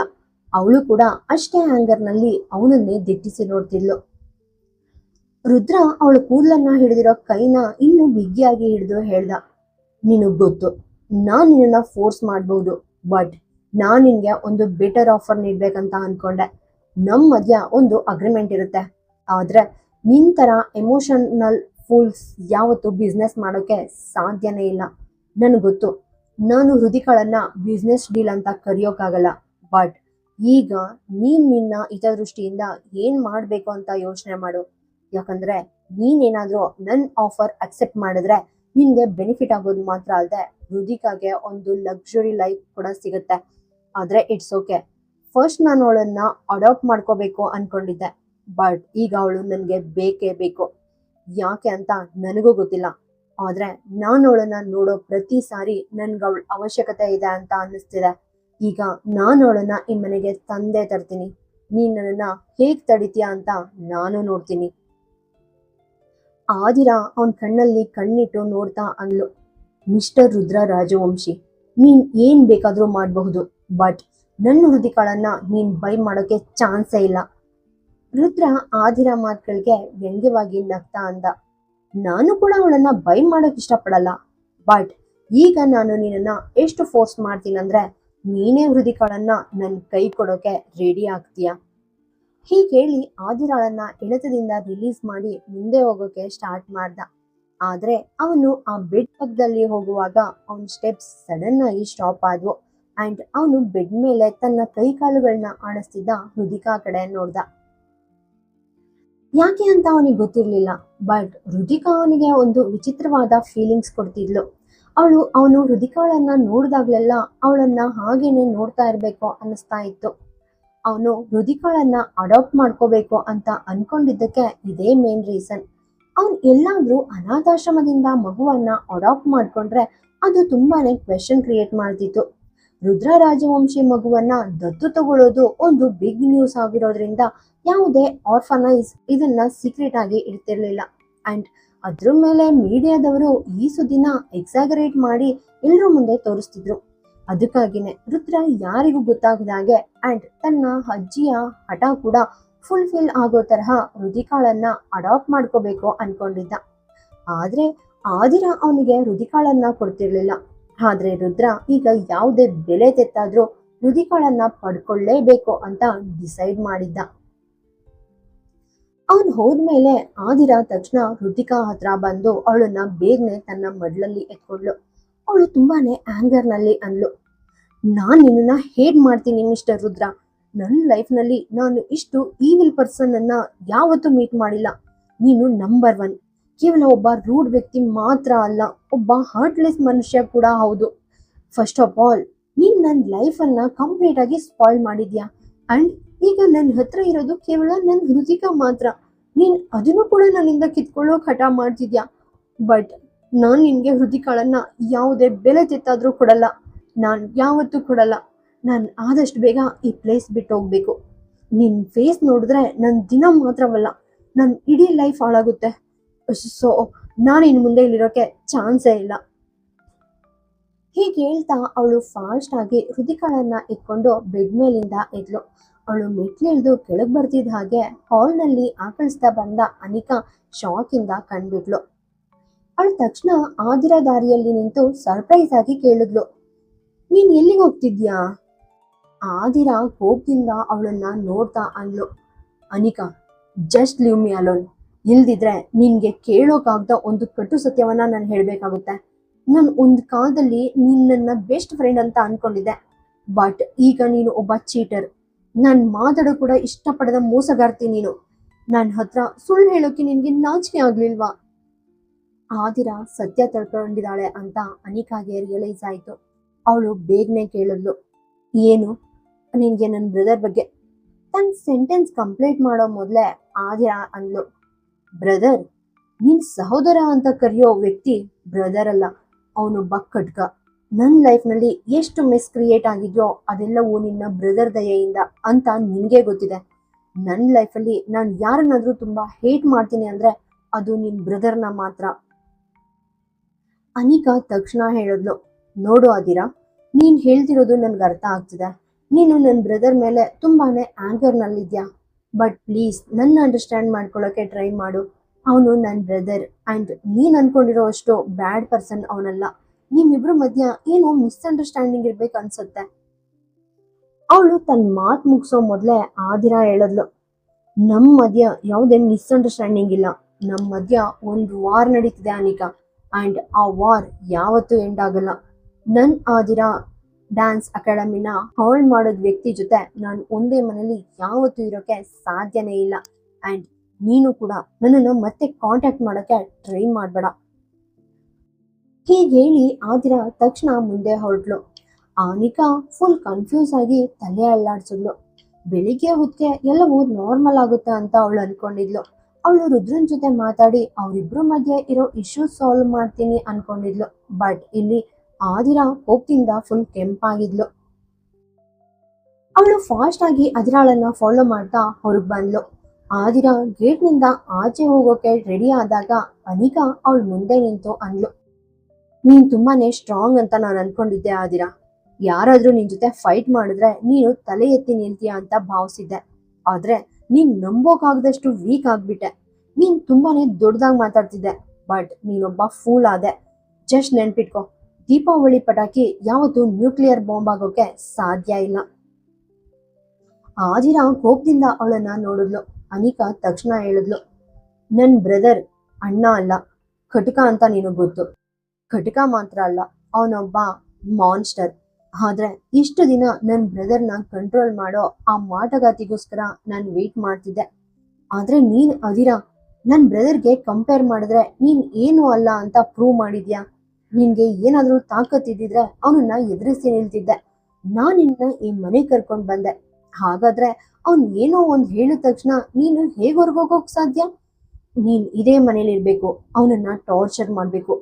ಅವಳು ಕೂಡ ಅಷ್ಟೇ ಆಂಗರ್ ನಲ್ಲಿ ಅವನನ್ನೇ ದಿಟ್ಟಿಸಿ ನೋಡ್ತಿದ್ಲು. ರುದ್ರ ಅವಳ ಕೂದಲನ್ನ ಹಿಡಿದಿರೋ ಕೈನ ಇನ್ನೂ ಬಿಗಿಯಾಗಿ ಹಿಡಿದು ಹೇಳ್ದ, ನಿನಗ್ ಗೊತ್ತು ನಾನ್ ನಿನ್ನ ಫೋರ್ಸ್ ಮಾಡ್ಬೋದು, ಬಟ್ ನಾನ್ ನಿನ್ಗೆ ಒಂದು ಬೆಟರ್ ಆಫರ್ ನೀಡ್ಬೇಕಂತ ಅನ್ಕೊಂಡೆ. ನಮ್ ಮಧ್ಯ ಒಂದು ಅಗ್ರಿಮೆಂಟ್ ಇರುತ್ತೆ, ಆದ್ರೆ ನಿನ್ ತರ ಎಮೋಷನಲ್ ಫೂಲ್ಸ್ ಯಾವತ್ತು ಬಿಸ್ನೆಸ್ ಮಾಡೋಕೆ ಸಾಧ್ಯನೇ ಇಲ್ಲ. ನನ್ಗೆ ಗೊತ್ತು ನಾನು ಹೃದಿಕಾಳನ್ನ ಬಿಸ್ನೆಸ್ ಡೀಲ್ ಅಂತ ಕರೆಯೋಕ್ಕಾಗಲ್ಲ. ಬಟ್ ಈಗ ನೀನ್ ನಿನ್ನ ಹಿತದೃಷ್ಟಿಯಿಂದ ಏನ್ ಮಾಡ್ಬೇಕು ಅಂತ ಯೋಚನೆ ಮಾಡು. ಯಾಕಂದ್ರೆ ನೀನೇನಾದ್ರೂ ನನ್ನ ಆಫರ್ ಅಕ್ಸೆಪ್ಟ್ ಮಾಡಿದ್ರೆ ನಿನ್ಗೆ ಬೆನಿಫಿಟ್ ಆಗೋದು ಮಾತ್ರ ಅಲ್ಲದೆ ಹೃದಿಕಾಗೆ ಒಂದು ಲಕ್ಸುರಿ ಲೈಫ್ ಕೂಡ ಸಿಗುತ್ತೆ. ಆದ್ರೆ ಇಟ್ಸ್ ಓಕೆ. ಫಸ್ಟ್ ನಾನು ಅವಳನ್ನ ಅಡಾಪ್ಟ್ ಮಾಡ್ಕೋಬೇಕು ಅನ್ಕೊಂಡಿದ್ದೆ, ಬಟ್ ಈಗ ಅವಳು ನನಗೆ ಬೇಕೇ ಬೇಕು. ಯಾಕೆ ಅಂತ ನನಗೂ ಗೊತ್ತಿಲ್ಲ. ಆದ್ರೆ ನಾನು ಅವಳನ್ನ ನೋಡೋ ಪ್ರತಿ ಸಾರಿ ನನ್ಗೆ ಅವಳ ಅವಶ್ಯಕತೆ ಇದೆ ಅಂತ ಅನ್ನಿಸ್ತಿದೆ. ಈಗ ನಾನು ಅವಳನ್ನ ಈ ಮನೆಗೆ ತಂದೆ ತರ್ತೀನಿ. ನೀನ್ ನನ್ನನ್ನ ಹೇಗ್ ತಡಿತೀಯ ಅಂತ ನಾನು ನೋಡ್ತೀನಿ. ಆದಿರಾ ಅವನ್ ಕಣ್ಣಲ್ಲಿ ಕಣ್ಣಿಟ್ಟು ನೋಡ್ತಾ ಅಂದ್ಲು, ಮಿಸ್ಟರ್ ರುದ್ರ ರಾಜವಂಶಿ, ನೀನ್ ಏನ್ ಬೇಕಾದ್ರೂ ಮಾಡಬಹುದು, ಬಟ್ ನನ್ನ ಹೃದಿಕಾಳನ್ನ ನೀನ್ ಬೈ ಮಾಡೋಕೆ ಚಾನ್ಸೇ ಇಲ್ಲ. ರುದ್ರ ಆದಿರಾ ಮಾತುಗಳಿಗೆ ವ್ಯಂಗ್ಯವಾಗಿ ನಗ್ತಾ ಅಂದ, ನಾನು ಕೂಡ ಅವಳನ್ನ ಬೈ ಮಾಡೋಕ್ ಇಷ್ಟಪಡಲ್ಲ, ಬಟ್ ಈಗ ನಾನು ನಿನ್ನನ್ನ ಎಷ್ಟು ಫೋರ್ಸ್ ಮಾಡ್ತೀನಂದ್ರೆ ನೀನೇ ಹೃದಿಕಾಳನ್ನ ನನ್ ಕೈ ಕೊಡೋಕೆ ರೆಡಿ ಆಗ್ತೀಯ. ಹೀಗೆ ಹೇಳಿ ಆದಿರಾಳನ್ನ ಎಳೆತದಿಂದ ರಿಲೀಸ್ ಮಾಡಿ ಮುಂದೆ ಹೋಗೋಕೆ ಸ್ಟಾರ್ಟ್ ಮಾಡ್ದ. ಆದ್ರೆ ಅವನು ಆ ಬೆಡ್ ಪಕ್ಕದಲ್ಲಿ ಹೋಗುವಾಗ ಅವನ ಸ್ಟೆಪ್ಸ್ ಸಡನ್ ಆಗಿ ಸ್ಟಾಪ್ ಆದ್ವು. ಅಂಡ್ ಅವನು ಬೆಡ್ ಮೇಲೆ ತನ್ನ ಕೈ ಕಾಲುಗಳನ್ನ ಆಡಿಸ್ತಿದ್ದ ಹೃದಿಕಾ ಕಡೆ ನೋಡ್ದ. ಯಾಕೆ ಅಂತ ಅವನಿಗೆ ಗೊತ್ತಿರ್ಲಿಲ್ಲ, ಬಟ್ ಹೃದಿಕಾ ಅವನಿಗೆ ಒಂದು ವಿಚಿತ್ರವಾದ ಫೀಲಿಂಗ್ಸ್ ಕೊಡ್ತಿದ್ಲು. ಅವನು ಹೃದಿಕಾಳನ್ನ ನೋಡಿದಾಗ್ಲೆಲ್ಲ ಅವಳನ್ನ ಹಾಗೇನೆ ನೋಡ್ತಾ ಇರ್ಬೇಕು ಅನ್ನಿಸ್ತಾ ಇತ್ತು. ಅವನು ಹೃದಿಕಾಳನ್ನ ಅಡಾಪ್ಟ್ ಮಾಡ್ಕೋಬೇಕು ಅಂತ ಅನ್ಕೊಂಡಿದ್ದಕ್ಕೆ ಇದೇ ಮೇನ್ ರೀಸನ್. ಅವನ್ ಎಲ್ಲಾದ್ರೂ ಅನಾಥಾಶ್ರಮದಿಂದ ಮಗುವನ್ನ ಅಡಾಪ್ಟ್ ಮಾಡ್ಕೊಂಡ್ರೆ ಅದು ತುಂಬಾನೇ ಕ್ವೆಶನ್ ಕ್ರಿಯೇಟ್ ಮಾಡ್ತಿತ್ತು. ರುದ್ರ ರಾಜವಂಶಿ ಮಗುವನ್ನ ದತ್ತು ತಗೊಳ್ಳೋದು ಒಂದು ಬಿಗ್ ನ್ಯೂಸ್ ಆಗಿರೋದ್ರಿಂದ ಯಾವುದೇ ಆರ್ಫನೈಸ್ ಇದನ್ನ ಸೀಕ್ರೆಟ್ ಆಗಿ ಇಡ್ತಿರ್ಲಿಲ್ಲ. ಅಂಡ್ ಅದ್ರ ಮೇಲೆ ಮೀಡಿಯಾದವರು ಈ ಸುದ್ದಿನ ಎಕ್ಸಾಗರೇಟ್ ಮಾಡಿ ಎಲ್ರ ಮುಂದೆ ತೋರಿಸ್ತಿದ್ರು. ಅದಕ್ಕಾಗಿನೇ ರುದ್ರ ಯಾರಿಗೂ ಗೊತ್ತಾಗದಾಗೆ ಅಂಡ್ ತನ್ನ ಅಜ್ಜಿಯ ಹಠ ಕೂಡ ಫುಲ್ಫಿಲ್ ಆಗೋ ತರಹ ಹೃದಿಕಾಳನ್ನ ಅಡಾಪ್ಟ್ ಮಾಡ್ಕೋಬೇಕು ಅನ್ಕೊಂಡಿದ್ದ. ಆದ್ರೆ ಆದಿರ ಅವನಿಗೆ ಹೃದಿಕಾಳನ್ನ ಕೊಡ್ತಿರ್ಲಿಲ್ಲ. ಆದ್ರೆ ರುದ್ರ ಈಗ ಯಾವುದೇ ಬೆಲೆ ತೆತ್ತಾದ್ರೂ ಹೃದಿಕಾಳನ್ನ ಪಡ್ಕೊಳ್ಳೇಬೇಕು ಅಂತ ಡಿಸೈಡ್ ಮಾಡಿದ್ದ. ಅವನ್ ಹೋದ್ಮೇಲೆ ಆದಿರ ತಕ್ಷಣ ಹೃತಿಕಾ ಹತ್ರ ಬಂದು ಅವಳನ್ನ ಬೇಗನೆ ತನ್ನ ಮಡ್ಲಲ್ಲಿ ಎತ್ಕೊಂಡ್ಲು. ಅವಳು ತುಂಬಾನೇ ಆಂಗರ್ ನಲ್ಲಿ ಅಂದ್ಲು, ನಾನ್ ನಿನ್ನ ಹೇಟ್ ಮಾಡ್ತೀನಿ ಮಿಸ್ಟರ್ ರುದ್ರ. ನನ್ನ ಲೈಫ್ ನಲ್ಲಿ ನಾನು ಇಷ್ಟು ಈವಿಲ್ ಪರ್ಸನ್ ಅನ್ನ ಯಾವತ್ತೂ ಮೀಟ್ ಮಾಡಿಲ್ಲ. ನೀನು ನಂಬರ್ 1. ಕೇವಲ ಒಬ್ಬ ರೂಡ್ ವ್ಯಕ್ತಿ ಮಾತ್ರ ಅಲ್ಲ, ಒಬ್ಬ ಹಾರ್ಟ್ಲೆಸ್ ಮನುಷ್ಯ ಕೂಡ ಹೌದು. ಫಸ್ಟ್ ಆಫ್ ಆಲ್ ನೀನ್ ನನ್ನ ಲೈಫ್ ಅನ್ನ ಕಂಪ್ಲೀಟ್ ಆಗಿ ಸ್ಪಾಯ್ಲ್ ಮಾಡಿದ್ಯಾ. ಅಂಡ್ ಈಗ ನನ್ನ ಹತ್ರ ಇರೋದು ಕೇವಲ ನನ್ನ ಹೃತಿಕಾ ಮಾತ್ರ. ನೀನ್ ಅದನ್ನು ಕೂಡ ನನ್ನಿಂದ ಕಿತ್ಕೊಳ್ಳೋಕ್ ಹಠ ಮಾಡ್ತಿದ್ಯಾ. ಬಟ್ ನಾನ್ ನಿನ್ಗೆ ಹೃತಿಕಾಳನ್ನ ಯಾವುದೇ ಬೆಲೆ ತೆತ್ತಾದ್ರೂ ಕೊಡಲ್ಲ. ನಾನ್ ಯಾವತ್ತೂ ಕೊಡಲ್ಲ. ನಾನ್ ಆದಷ್ಟು ಬೇಗ ಈ ಪ್ಲೇಸ್ ಬಿಟ್ಟು ಹೋಗ್ಬೇಕು. ನಿನ್ ಫೇಸ್ ನೋಡಿದ್ರೆ ನನ್ ದಿನ ಮಾತ್ರವಲ್ಲ, ನನ್ ಇಡೀ ಲೈಫ್ ಹಾಳಾಗುತ್ತೆ. ಸೊ ನಾನು ಇನ್ ಮುಂದೆ ಇಲ್ಲಿರೋಕೆ ಚಾನ್ಸೇ ಇಲ್ಲ. ಹೀಗೆ ಹೇಳ್ತಾ ಅವಳು ಫಾಸ್ಟ್ ಆಗಿ ಹೃತಿಕಾಳನ್ನ ಇಟ್ಕೊಂಡು ಬೆಡ್ ಮೇಲಿಂದ ಎದ್ಲು. ಅವಳು ಮೆಟ್ಲಿಳಿದು ಕೆಳಗ್ ಬರ್ತಿದ್ದ ಹಾಗೆ ಹಾಲ್ನಲ್ಲಿ ಆಕಳಿಸ್ತಾ ಬಂದ ಅನಿಕಾ ಶಾಕ್ ಇಂದ ಕಂಡ್ಬಿಟ್ಲು. ಅವಳು ತಕ್ಷಣ ಆದಿರ ದಾರಿಯಲ್ಲಿ ನಿಂತು ಸರ್ಪ್ರೈಸ್ ಆಗಿ ಕೇಳಿದ್ಲು, ನೀನ್ ಎಲ್ಲಿಗೆ ಹೋಗ್ತಿದ್ಯಾ? ಆದಿರ ಕೋಪದಿಂದ ಅವಳನ್ನ ನೋಡ್ತಾ ಅಂದ್ಲು, Anika just leave me alone. ಇಲ್ದಿದ್ರೆ ನಿನ್ಗೆ ಕೇಳೋಕಾಗ್ದ ಒಂದು ಕಟು ಸತ್ಯವನ್ನ ನಾನು ಹೇಳ್ಬೇಕಾಗುತ್ತೆ. ನಾನು ಒಂದು ಕಾಲದಲ್ಲಿ ನೀನ್ ನನ್ನ ಬೆಸ್ಟ್ ಫ್ರೆಂಡ್ ಅಂತ ಅನ್ಕೊಂಡಿದ್ದೆ, ಬಟ್ ಈಗ ನೀನು ಒಬ್ಬ ಚೀಟರ್. ನಾನ್ ಮಾತಾಡೋ ಕೂಡ ಇಷ್ಟಪಡದ ಮೋಸಗಾರ್ತಿ ನೀನು. ನನ್ನ ಹತ್ರ ಸುಳ್ಳು ಹೇಳೋಕೆ ನಿನ್ಗೆ ನಾಚಿಕೆ ಆಗ್ಲಿಲ್ವಾ? ಆದಿರ ಸತ್ಯ ತಿಳ್ಕೊಂಡಿದ್ದಾಳೆ ಅಂತ ಅನಿಕಾಗೆ ರಿಯಲೈಸ್ ಆಯ್ತು. ಅವಳು ಬೇಗನೆ ಕೇಳಿದ್ಲು, ಏನು? ನಿನ್ಗೆ ನನ್ನ ಬ್ರದರ್ ಬಗ್ಗೆ. ತನ್ನ ಸೆಂಟೆನ್ಸ್ ಕಂಪ್ಲೀಟ್ ಮಾಡೋ ಮೊದಲೇ ಆದಿರ ಅಂದ್ಲು, ಬ್ರದರ್? ನಿನ್ ಸಹೋದರ ಅಂತ ಕರೆಯೋ ವ್ಯಕ್ತಿ ಬ್ರದರ್ ಅಲ್ಲ, ಅವನೊಬ್ಬ ಖಡ್ಗ. ನನ್ನ ಲೈಫ್ನಲ್ಲಿ ಎಷ್ಟು ಮಿಸ್ ಕ್ರಿಯೇಟ್ ಆಗಿದ್ಯೋ ಅದೆಲ್ಲವೂ ನಿನ್ನ ಬ್ರದರ್ ದಯೆಯಿಂದ ಅಂತ ನಿನ್ಗೆ ಗೊತ್ತಿದೆ. ನನ್ನ ಲೈಫಲ್ಲಿ ನಾನು ಯಾರನ್ನಾದ್ರೂ ತುಂಬಾ ಹೇಟ್ ಮಾಡ್ತೀನಿ ಅಂದ್ರೆ ಅದು ನಿನ್ ಬ್ರದರ್ನ ಮಾತ್ರ. ಅನಿಕಾ ತಕ್ಷಣ ಹೇಳಿದ್ಲು, ನೋಡು ಆದಿರ, ನೀನ್ ಹೇಳ್ತಿರೋದು ನನ್ಗೆ ಅರ್ಥ ಆಗ್ತಿದೆ. ನೀನು ನನ್ನ ಬ್ರದರ್ ಮೇಲೆ ತುಂಬಾನೇ ಆಂಗರ್ ನಲ್ಲಿದ್ಯಾ. ಬಟ್ ಪ್ಲೀಸ್ ನನ್ನ ಅಂಡರ್ಸ್ಟ್ಯಾಂಡ್ ಮಾಡ್ಕೊಳ್ಳೋಕೆ ಟ್ರೈ ಮಾಡು. ಅವನು ನನ್ನ ಬ್ರದರ್ ಅಂಡ್ ನೀನ್ ಅನ್ಕೊಂಡಿರೋ ಅಷ್ಟು ಬ್ಯಾಡ್ ಪರ್ಸನ್ ಅವನಲ್ಲ. ನಿಮ್ಮಿಬ್ರು ಮಧ್ಯ ಏನೋ ಮಿಸ್ಅಂಡರ್ಸ್ಟ್ಯಾಂಡಿಂಗ್ ಇರ್ಬೇಕು ಅನ್ಸುತ್ತೆ. ಅವಳು ತನ್ನ ಮಾತು ಮುಗಿಸೋ ಮೊದಲೇ ಆದಿರ ಹೇಳಿದ್ಲು, ನಮ್ಮ ಮಧ್ಯ ಯಾವುದೇ ಮಿಸ್ಅಂಡರ್ಸ್ಟ್ಯಾಂಡಿಂಗ್ ಇಲ್ಲ. ನಮ್ಮ ಮಧ್ಯ ಒಂದು ವಾರ್ ನಡೀತಿದೆ ಅನಿಕಾ, ಅಂಡ್ ಆ ವಾರ್ ಯಾವತ್ತೂ ಎಂಡ್ ಆಗಲ್ಲ. ನನ್ ಆದಿರ ಡ್ಯಾನ್ಸ್ ಅಕಾಡೆಮಿನ ಹಾಳ್ ಮಾಡೋದ್ ವ್ಯಕ್ತಿ ಜೊತೆ ನಾನು ಒಂದೇ ಮನೇಲಿ ಯಾವತ್ತೂ ಇರೋಕೆ ಸಾಧ್ಯನೇ ಇಲ್ಲ. ಅಂಡ್ ನೀನು ಕೂಡ ನನ್ನನ್ನು ಮತ್ತೆ ಕಾಂಟ್ಯಾಕ್ಟ್ ಮಾಡೋಕೆ ಟ್ರೈ ಮಾಡ್ಬೇಡ. ಹೀಗೆ ಹೇಳಿ ಆದಿರ ತಕ್ಷಣ ಮುಂದೆ ಹೊರಟ್ಲು. ಆನಿಕಾ ಫುಲ್ ಕನ್ಫ್ಯೂಸ್ ಆಗಿ ತಲೆ ಅಲ್ಲಾಡ್ಸಿದ್ಲು. ಬೆಳಿಗ್ಗೆ ಹೊತ್ತಿಗೆ ಎಲ್ಲವೂ ನಾರ್ಮಲ್ ಆಗುತ್ತೆ ಅಂತ ಅವಳು ಅನ್ಕೊಂಡಿದ್ಲು. ಅವಳು ರುದ್ರನ್ ಜೊತೆ ಮಾತಾಡಿ ಅವರಿಬ್ರು ಮಧ್ಯೆ ಇರೋ ಇಶ್ಯೂ ಸಾಲ್ವ್ ಮಾಡ್ತೀನಿ ಅನ್ಕೊಂಡಿದ್ಲು. ಬಟ್ ಇಲ್ಲಿ ಆದಿರ ಕೋಪದಿಂದ ಫುಲ್ ಕೆಂಪಾಗಿದ್ಲು. ಅವಳು ಫಾಸ್ಟ್ ಆಗಿ ಅದಿರಾಳನ್ನ ಫಾಲೋ ಮಾಡ್ತಾ ಹೊರಗ್ ಬಂದ್ಲು. ಆದಿರ ಗೇಟ್ ನಿಂದ ಆಚೆ ಹೋಗೋಕೆ ರೆಡಿ ಆದಾಗ ಅನಿಕಾ ಅವಳ ಮುಂದೆ ನಿಂತು ಅಂದ್ಲು, ನೀನ್ ತುಂಬಾನೇ ಸ್ಟ್ರಾಂಗ್ ಅಂತ ನಾನು ಅನ್ಕೊಂಡಿದ್ದೆ ಆದಿರ. ಯಾರಾದ್ರೂ ನಿನ್ ಜೊತೆ ಫೈಟ್ ಮಾಡಿದ್ರೆ ನೀನು ತಲೆ ಎತ್ತಿ ನಿಲ್ತೀಯ ಅಂತ ಭಾವಿಸಿದ್ದೆ. ಆದ್ರೆ ನೀನ್ ನಂಬೋಕಾಗದಷ್ಟು ವೀಕ್ ಆಗ್ಬಿಟ್ಟೆ. ನೀನ್ ತುಂಬಾನೇ ದೊಡ್ಡದಾಗಿ ಮಾತಾಡ್ತಿದ್ದೆ, ಬಟ್ ನೀನೊಬ್ಬ ಫೂಲ್ ಆದೆ. ಜಸ್ಟ್ ನೆನ್ಪಿಟ್ಕೋ, ದೀಪಾವಳಿ ಪಟಾಕಿ ಯಾವತ್ತೂ ನ್ಯೂಕ್ಲಿಯರ್ ಬಾಂಬ್ ಆಗೋಕೆ ಸಾಧ್ಯ ಇಲ್ಲ. ಆದಿರ ಕೋಪದಿಂದ ಅವಳನ್ನ ನೋಡಿದ್ಲು. ಅನಿಕಾ ತಕ್ಷಣ ಹೇಳಿದ್ಲು, ನನ್ ಬ್ರದರ್ ಅಣ್ಣ ಅಲ್ಲ, ಖಟಕ ಅಂತ ನೀನು ಗೊತ್ತು. ಖಟಕ ಮಾತ್ರ ಅಲ್ಲ, ಅವನೊಬ್ಬ ಮಾನ್ಸ್ಟರ್. ಆದ್ರೆ ಇಷ್ಟು ದಿನ ನನ್ನ ಬ್ರದರ್ನ ಕಂಟ್ರೋಲ್ ಮಾಡೋ ಆ ಮಾಟಗಾತಿಗೋಸ್ಕರ ನಾನು ವೇಟ್ ಮಾಡ್ತಿದ್ದೆ. ಆದ್ರೆ ನೀನ್ ಅದಿರಾ, ನನ್ ಬ್ರದರ್ಗೆ ಕಂಪೇರ್ ಮಾಡಿದ್ರೆ ನೀನ್ ಏನು ಅಲ್ಲ ಅಂತ ಪ್ರೂವ್ ಮಾಡಿದ್ಯಾ. ನಿನ್ಗೆ ಏನಾದ್ರೂ ತಾಕತ್ತಿದ್ದಿದ್ರೆ ಅವನನ್ನ ಎದುರಿಸಿ ನಿಲ್ತಿದ್ದೆ. ನಾನ್ ನಿನ್ನ ಈ ಮನೆ ಕರ್ಕೊಂಡ್ ಬಂದೆ. ಹಾಗಾದ್ರೆ ಅವ್ನ್ ಏನೋ ಒಂದ್ ಹೇಳಿದ ತಕ್ಷಣ ನೀನು ಹೇಗ್ ಹೊರ್ಗೋಗೋಕ್ ಸಾಧ್ಯ? ನೀನ್ ಇದೇ ಮನೇಲಿ ಇರ್ಬೇಕು, ಅವನನ್ನ ಟಾರ್ಚರ್ ಮಾಡ್ಬೇಕು,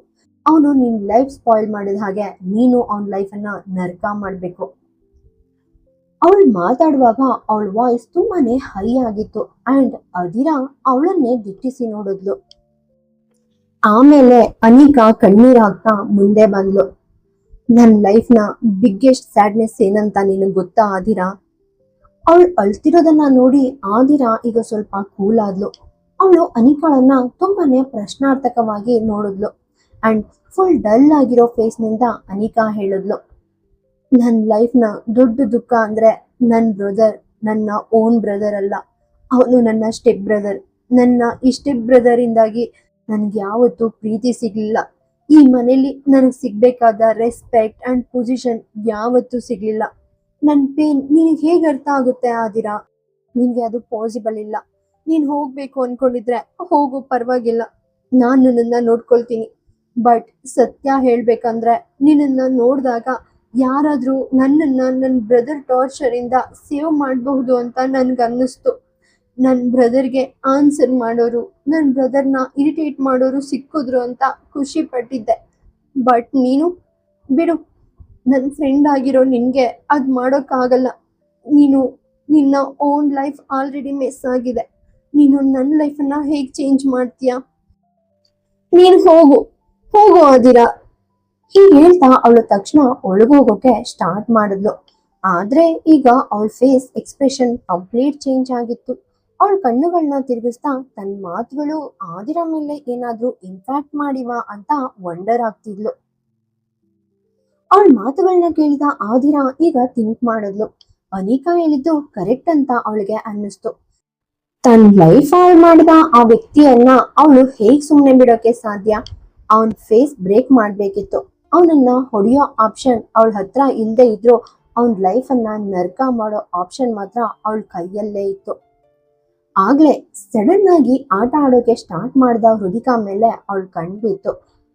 ಅವನು ನಿನ್ ಲೈಫ್ ಸ್ಪಾಯ್ಲ್ ಮಾಡಿದ ಹಾಗೆ ನೀನು ಅವನ್ ಲೈಫ್ ಅನ್ನ ನರ್ಕ ಮಾಡ್ಬೇಕು. ಅವಳು ಮಾತಾಡುವಾಗ ಅವಳ ವಾಯ್ಸ್ ತುಂಬಾನೇ ಹೈ ಆಗಿತ್ತು ಅಂಡ್ ಅದಿರಾ ಅವಳನ್ನೇ ದಿಟ್ಟಿಸಿ ನೋಡಿದ್ಲು. ಆಮೇಲೆ ಅನಿಕಾ ಕಣ್ಣೀರ್ ಹಾಕ್ತಾ ಮುಂದೆ ಬಂದ್ಲು. ನನ್ ಲೈಫ್ ನ ಬಿಗ್ಗೆಸ್ಟ್ ಸ್ಯಾಡ್ನೆಸ್ ಏನಂತ ನಿನಗ್ ಗೊತ್ತಾ ಆದಿರಾ? ಅವಳು ಅಳ್ತಿರೋದನ್ನ ನೋಡಿ ಆದಿರಾ ಈಗ ಸ್ವಲ್ಪ ಕೂಲ್ ಆದ್ಲು. ಅವಳು ಅನಿಕಾಳನ್ನ ತುಂಬಾನೇ ಪ್ರಶ್ನಾರ್ಥಕವಾಗಿ ನೋಡಿದ್ಲು ಅಂಡ್ ಫುಲ್ ಡಲ್ ಆಗಿರೋ ಫೇಸ್ ನಿಂದ ಅನಿಕಾ ಹೇಳಿದ್ಲು, ನನ್ನ ಲೈಫ್ನ ದೊಡ್ಡ ದುಃಖ ಅಂದ್ರೆ ನನ್ನ ಬ್ರದರ್ ನನ್ನ ಓನ್ ಬ್ರದರ್ ಅಲ್ಲ, ಅವನು ನನ್ನ ಸ್ಟೆಪ್ ಬ್ರದರ್. ನನ್ನ ಈ ಸ್ಟೆಪ್ ಬ್ರದರ್ ಇಂದಾಗಿ ನನ್ಗೆ ಯಾವತ್ತೂ ಪ್ರೀತಿ ಸಿಗ್ಲಿಲ್ಲ. ಈ ಮನೇಲಿ ನನಗೆ ಸಿಗ್ಬೇಕಾದ ರೆಸ್ಪೆಕ್ಟ್ ಅಂಡ್ ಪೊಸಿಷನ್ ಯಾವತ್ತೂ ಸಿಗ್ಲಿಲ್ಲ. ನನ್ನ ಪೇನ್ ನಿನಗೆ ಹೇಗೆ ಅರ್ಥ ಆಗುತ್ತೆ ಆದಿರಾ? ನಿನ್ಗೆ ಅದು ಪಾಸಿಬಲ್ ಇಲ್ಲ. ನೀನ್ ಹೋಗ್ಬೇಕು ಅನ್ಕೊಂಡಿದ್ರೆ ಹೋಗು, ಪರವಾಗಿಲ್ಲ, ನಾನು ನಿನ್ನ ನೋಡ್ಕೊಳ್ತೀನಿ. ಬಟ್ ಸತ್ಯ ಹೇಳ್ಬೇಕಂದ್ರೆ ನಿನ್ನನ್ನ ನೋಡಿದಾಗ ಯಾರಾದ್ರೂ ನನ್ನನ್ನ ನನ್ನ ಬ್ರದರ್ ಟಾರ್ಚರ್ ಇಂದ ಸೇವ್ ಮಾಡಬಹುದು ಅಂತ ನನ್ಗೆ ಅನ್ನಿಸ್ತು. ನನ್ನ ಬ್ರದರ್ಗೆ ಆನ್ಸರ್ ಮಾಡೋರು, ನನ್ನ ಬ್ರದರ್ನ ಇರಿಟೇಟ್ ಮಾಡೋರು ಸಿಕ್ಕಿದ್ರು ಅಂತ ಖುಷಿ ಪಟ್ಟಿದ್ದೆ. ಬಟ್ ನೀನು ಬಿಡು, ನನ್ನ ಫ್ರೆಂಡ್ ಆಗಿರೋ ನಿನ್ಗೆ ಅದ್ ಮಾಡೋಕ್ಕಾಗಲ್ಲ. ನೀನು ನಿನ್ನ ಓನ್ ಲೈಫ್ ಆಲ್ರೆಡಿ ಮೆಸ್ ಆಗಿದೆ. ನೀನು ನನ್ನ ಲೈಫನ್ನ ಹೇಗೆ ಚೇಂಜ್ ಮಾಡ್ತೀಯಾ? ನೀನು ಹೋಗು, ಹೋಗು ಆದಿರಾ. ಹೀಗೆ ಹೇಳ್ತಾ ಅವಳು ತಕ್ಷಣ ಒಳಗೋಗೋಕೆ ಸ್ಟಾರ್ಟ್ ಮಾಡಿದ್ಲು. ಆದ್ರೆ ಈಗ ಅವಳ ಫೇಸ್ ಎಕ್ಸ್ಪ್ರೆಷನ್ ಕಂಪ್ಲೀಟ್ ಚೇಂಜ್ ಆಗಿತ್ತು. ಅವಳ ಕಣ್ಣುಗಳನ್ನ ತಿರುಗಿಸ್ತಾ ತನ್ನ ಮಾತುಗಳು ಆದಿರಾ ಮೇಲೆ ಏನಾದ್ರೂ ಇಂಪ್ಯಾಕ್ಟ್ ಮಾಡಿವಾ ಅಂತ ವಂಡರ್ ಆಗ್ತಿದ್ಲು. ಅವಳ ಮಾತುಗಳನ್ನ ಕೇಳಿದ ಆದಿರಾ ಈಗ ಥಿಂಕ್ ಮಾಡಿದ್ಲು. ಅನಿಕಾ ಹೇಳಿದ್ದು ಕರೆಕ್ಟ್ ಅಂತ ಅವಳಿಗೆ ಅನ್ನಿಸ್ತು. ತನ್ನ ಲೈಫ್ ಹಾಳು ಮಾಡಿದ ಆ ವ್ಯಕ್ತಿಯನ್ನ ಅವಳು ಹೇಗ್ ಸುಮ್ಮನೆ ಬಿಡೋಕೆ ಸಾಧ್ಯ? ಅವನ್ ಫೇಸ್ ಬ್ರೇಕ್ ಮಾಡ್ಬೇಕಿತ್ತು. ಅವನನ್ನ ಹೊಡೆಯೋ ಆಪ್ಷನ್ ಅವಳ ಹತ್ರ ಇಲ್ಲದೆ ಇದ್ರು ಅವನ್ ಲೈಫ್ ಅನ್ನ ನರ್ಕ ಮಾಡೋ ಆಪ್ಷನ್ ಮಾತ್ರ ಅವಳ ಕೈಯಲ್ಲೇ ಇತ್ತು. ಆಗ್ಲೇ ಸಡನ್ ಆಗಿ ಆಟ ಆಡೋಕೆ ಸ್ಟಾರ್ಟ್ ಮಾಡಿದ ಹೃದಿಕಾ ಮೇಲೆ ಅವಳು ಕಣ್ ಬಿತ್ತು.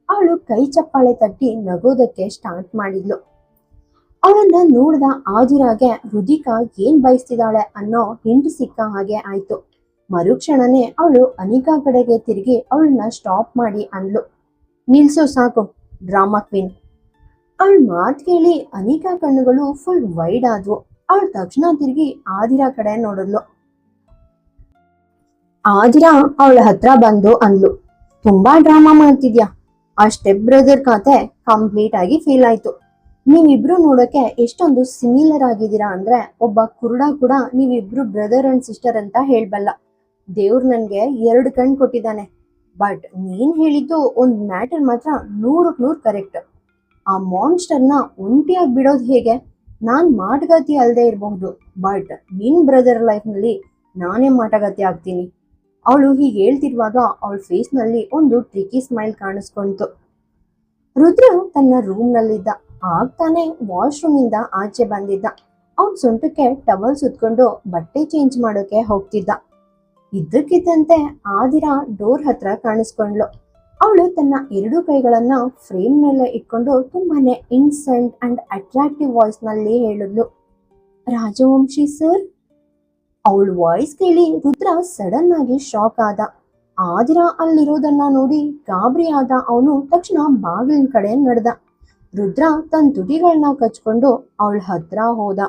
ಅವಳು ಕೈ ಚಪ್ಪಾಳೆ ತಟ್ಟಿ ನಗೋದಕ್ಕೆ ಸ್ಟಾರ್ಟ್ ಮಾಡಿದ್ಲು. ಅವಳನ್ನ ನೋಡಿದ ಆದಿರಾಗೆ ಹೃದಿಕಾ ಏನ್ ಬಯಸ್ತಿದ್ದಾಳೆ ಅನ್ನೋ ಹಿಂಟ್ ಸಿಕ್ಕ ಹಾಗೆ ಆಯ್ತು. ಮರುಕ್ಷಣನೇ ಅವಳು ಅನಿಕಾ ಕಡೆಗೆ ತಿರುಗಿ ಅವಳನ್ನ ಸ್ಟಾಪ್ ಮಾಡಿ ಅಂದ್ಲು, ನಿಲ್ಸು ಸಾಕು ಡ್ರಾಮಾ ಕ್ವೀನ್. ಅವಳ ಮಾತು ಕೇಳಿ ಅನಿಕಾ ಕಣ್ಣುಗಳು ಫುಲ್ ವೈಡ್ ಆದ್ವು. ಅವಳು ತಕ್ಷಣ ತಿರುಗಿ ಆದಿರಾ ಕಡೆ ನೋಡಿದ್ಲು. ಆದಿರಾ ಅವಳ ಹತ್ರ ಬಂದು ಅಂದ್ಲು, ತುಂಬಾ ಡ್ರಾಮಾ ಮಾಡ್ತಿದ್ಯಾ. ಆ ಸ್ಟೆಪ್ ಬ್ರದರ್ ಕತೆ ಕಂಪ್ಲೀಟ್ ಆಗಿ ಫೀಲ್ ಆಯ್ತು. ನೀವಿಬ್ರು ನೋಡೋಕೆ ಎಷ್ಟೊಂದು ಸಿಮಿಲರ್ ಆಗಿದ್ದೀರಾ ಅಂದ್ರೆ ಒಬ್ಬ ಕುರುಡ ಕೂಡ ನೀವಿಬ್ರು ಬ್ರದರ್ ಅಂಡ್ ಸಿಸ್ಟರ್ ಅಂತ ಹೇಳ್ಬಲ್ಲ. ದೇವ್ರು ನನ್ಗೆ 2 ಕಣ್ ಕೊಟ್ಟಿದ್ದಾನೆ. ಬಟ್ ನೀನ್ ಹೇಳಿದ್ದು ಒಂದ್ ಮ್ಯಾಟರ್ ಮಾತ್ರ 100ಕ್ಕೆ 100 ಕರೆಕ್ಟ್. ಆ ಮಾನ್ಸ್ಟರ್ನ ಒಂಟಿಯಾಗಿ ಬಿಡೋದು ಹೇಗೆ? ನಾನ್ ಮಾಟಗಾತಿ ಅಲ್ಲದೆ ಇರಬಹುದು, ಬಟ್ ನಿನ್ ಬ್ರದರ್ ಲೈಫ್ ನಲ್ಲಿ ನಾನೇ ಮಾಟಗಾತಿ ಆಗ್ತೀನಿ. ಅವಳು ಹೀಗೆ ಹೇಳ್ತಿರುವಾಗ ಅವಳ ಫೇಸ್ ನಲ್ಲಿ ಒಂದು ಟ್ರಿಕಿ ಸ್ಮೈಲ್ ಕಾಣಿಸ್ಕೊಂತು. ರುದ್ರ ತನ್ನ ರೂಮ್ ನಲ್ಲಿದ್ದ. ಆಗ್ತಾನೆ ವಾಶ್ರೂಮ್ ಇಂದ ಆಚೆ ಬಂದಿದ್ದ. ಅವನ್ ಸೊಂಟಕ್ಕೆ ಟವಲ್ ಸುತ್ಕೊಂಡು ಬಟ್ಟೆ ಚೇಂಜ್ ಮಾಡೋಕೆ ಹೋಗ್ತಿದ್ದ. ಇದ್ದಕ್ಕಿದ್ದಂತೆ ಆದಿರಾ ಡೋರ್ ಹತ್ರ ಕಾಣಿಸ್ಕೊಂಡ್ಲು. ಅವಳು ತನ್ನ 2 ಕೈಗಳನ್ನ ಫ್ರೇಮ್ ಮೇಲೆ ಇಟ್ಕೊಂಡು ತುಂಬಾನೇ ಇನ್ಸೆಂಟ್ ಅಂಡ್ ಅಟ್ರಾಕ್ಟಿವ್ ವಾಯ್ಸ್ ನಲ್ಲಿ ಹೇಳಿದ್ಲು, ರಾಜವಂಶಿ ಸರ್. ಅವಳ ವಾಯ್ಸ್ ಕೇಳಿ ರುದ್ರ ಸಡನ್ ಆಗಿ ಶಾಕ್ ಆದ. ಆದಿರಾ ಅಲ್ಲಿರೋದನ್ನ ನೋಡಿ ಗಾಬರಿ ಆದ ಅವನು ತಕ್ಷಣ ಬಾಗಿಲಿನ ಕಡೆ ನಡೆದ. ರುದ್ರ ತನ್ನ ತುಟಿಗಳನ್ನ ಕಚ್ಕೊಂಡು ಅವಳ ಹತ್ರ ಹೋದ.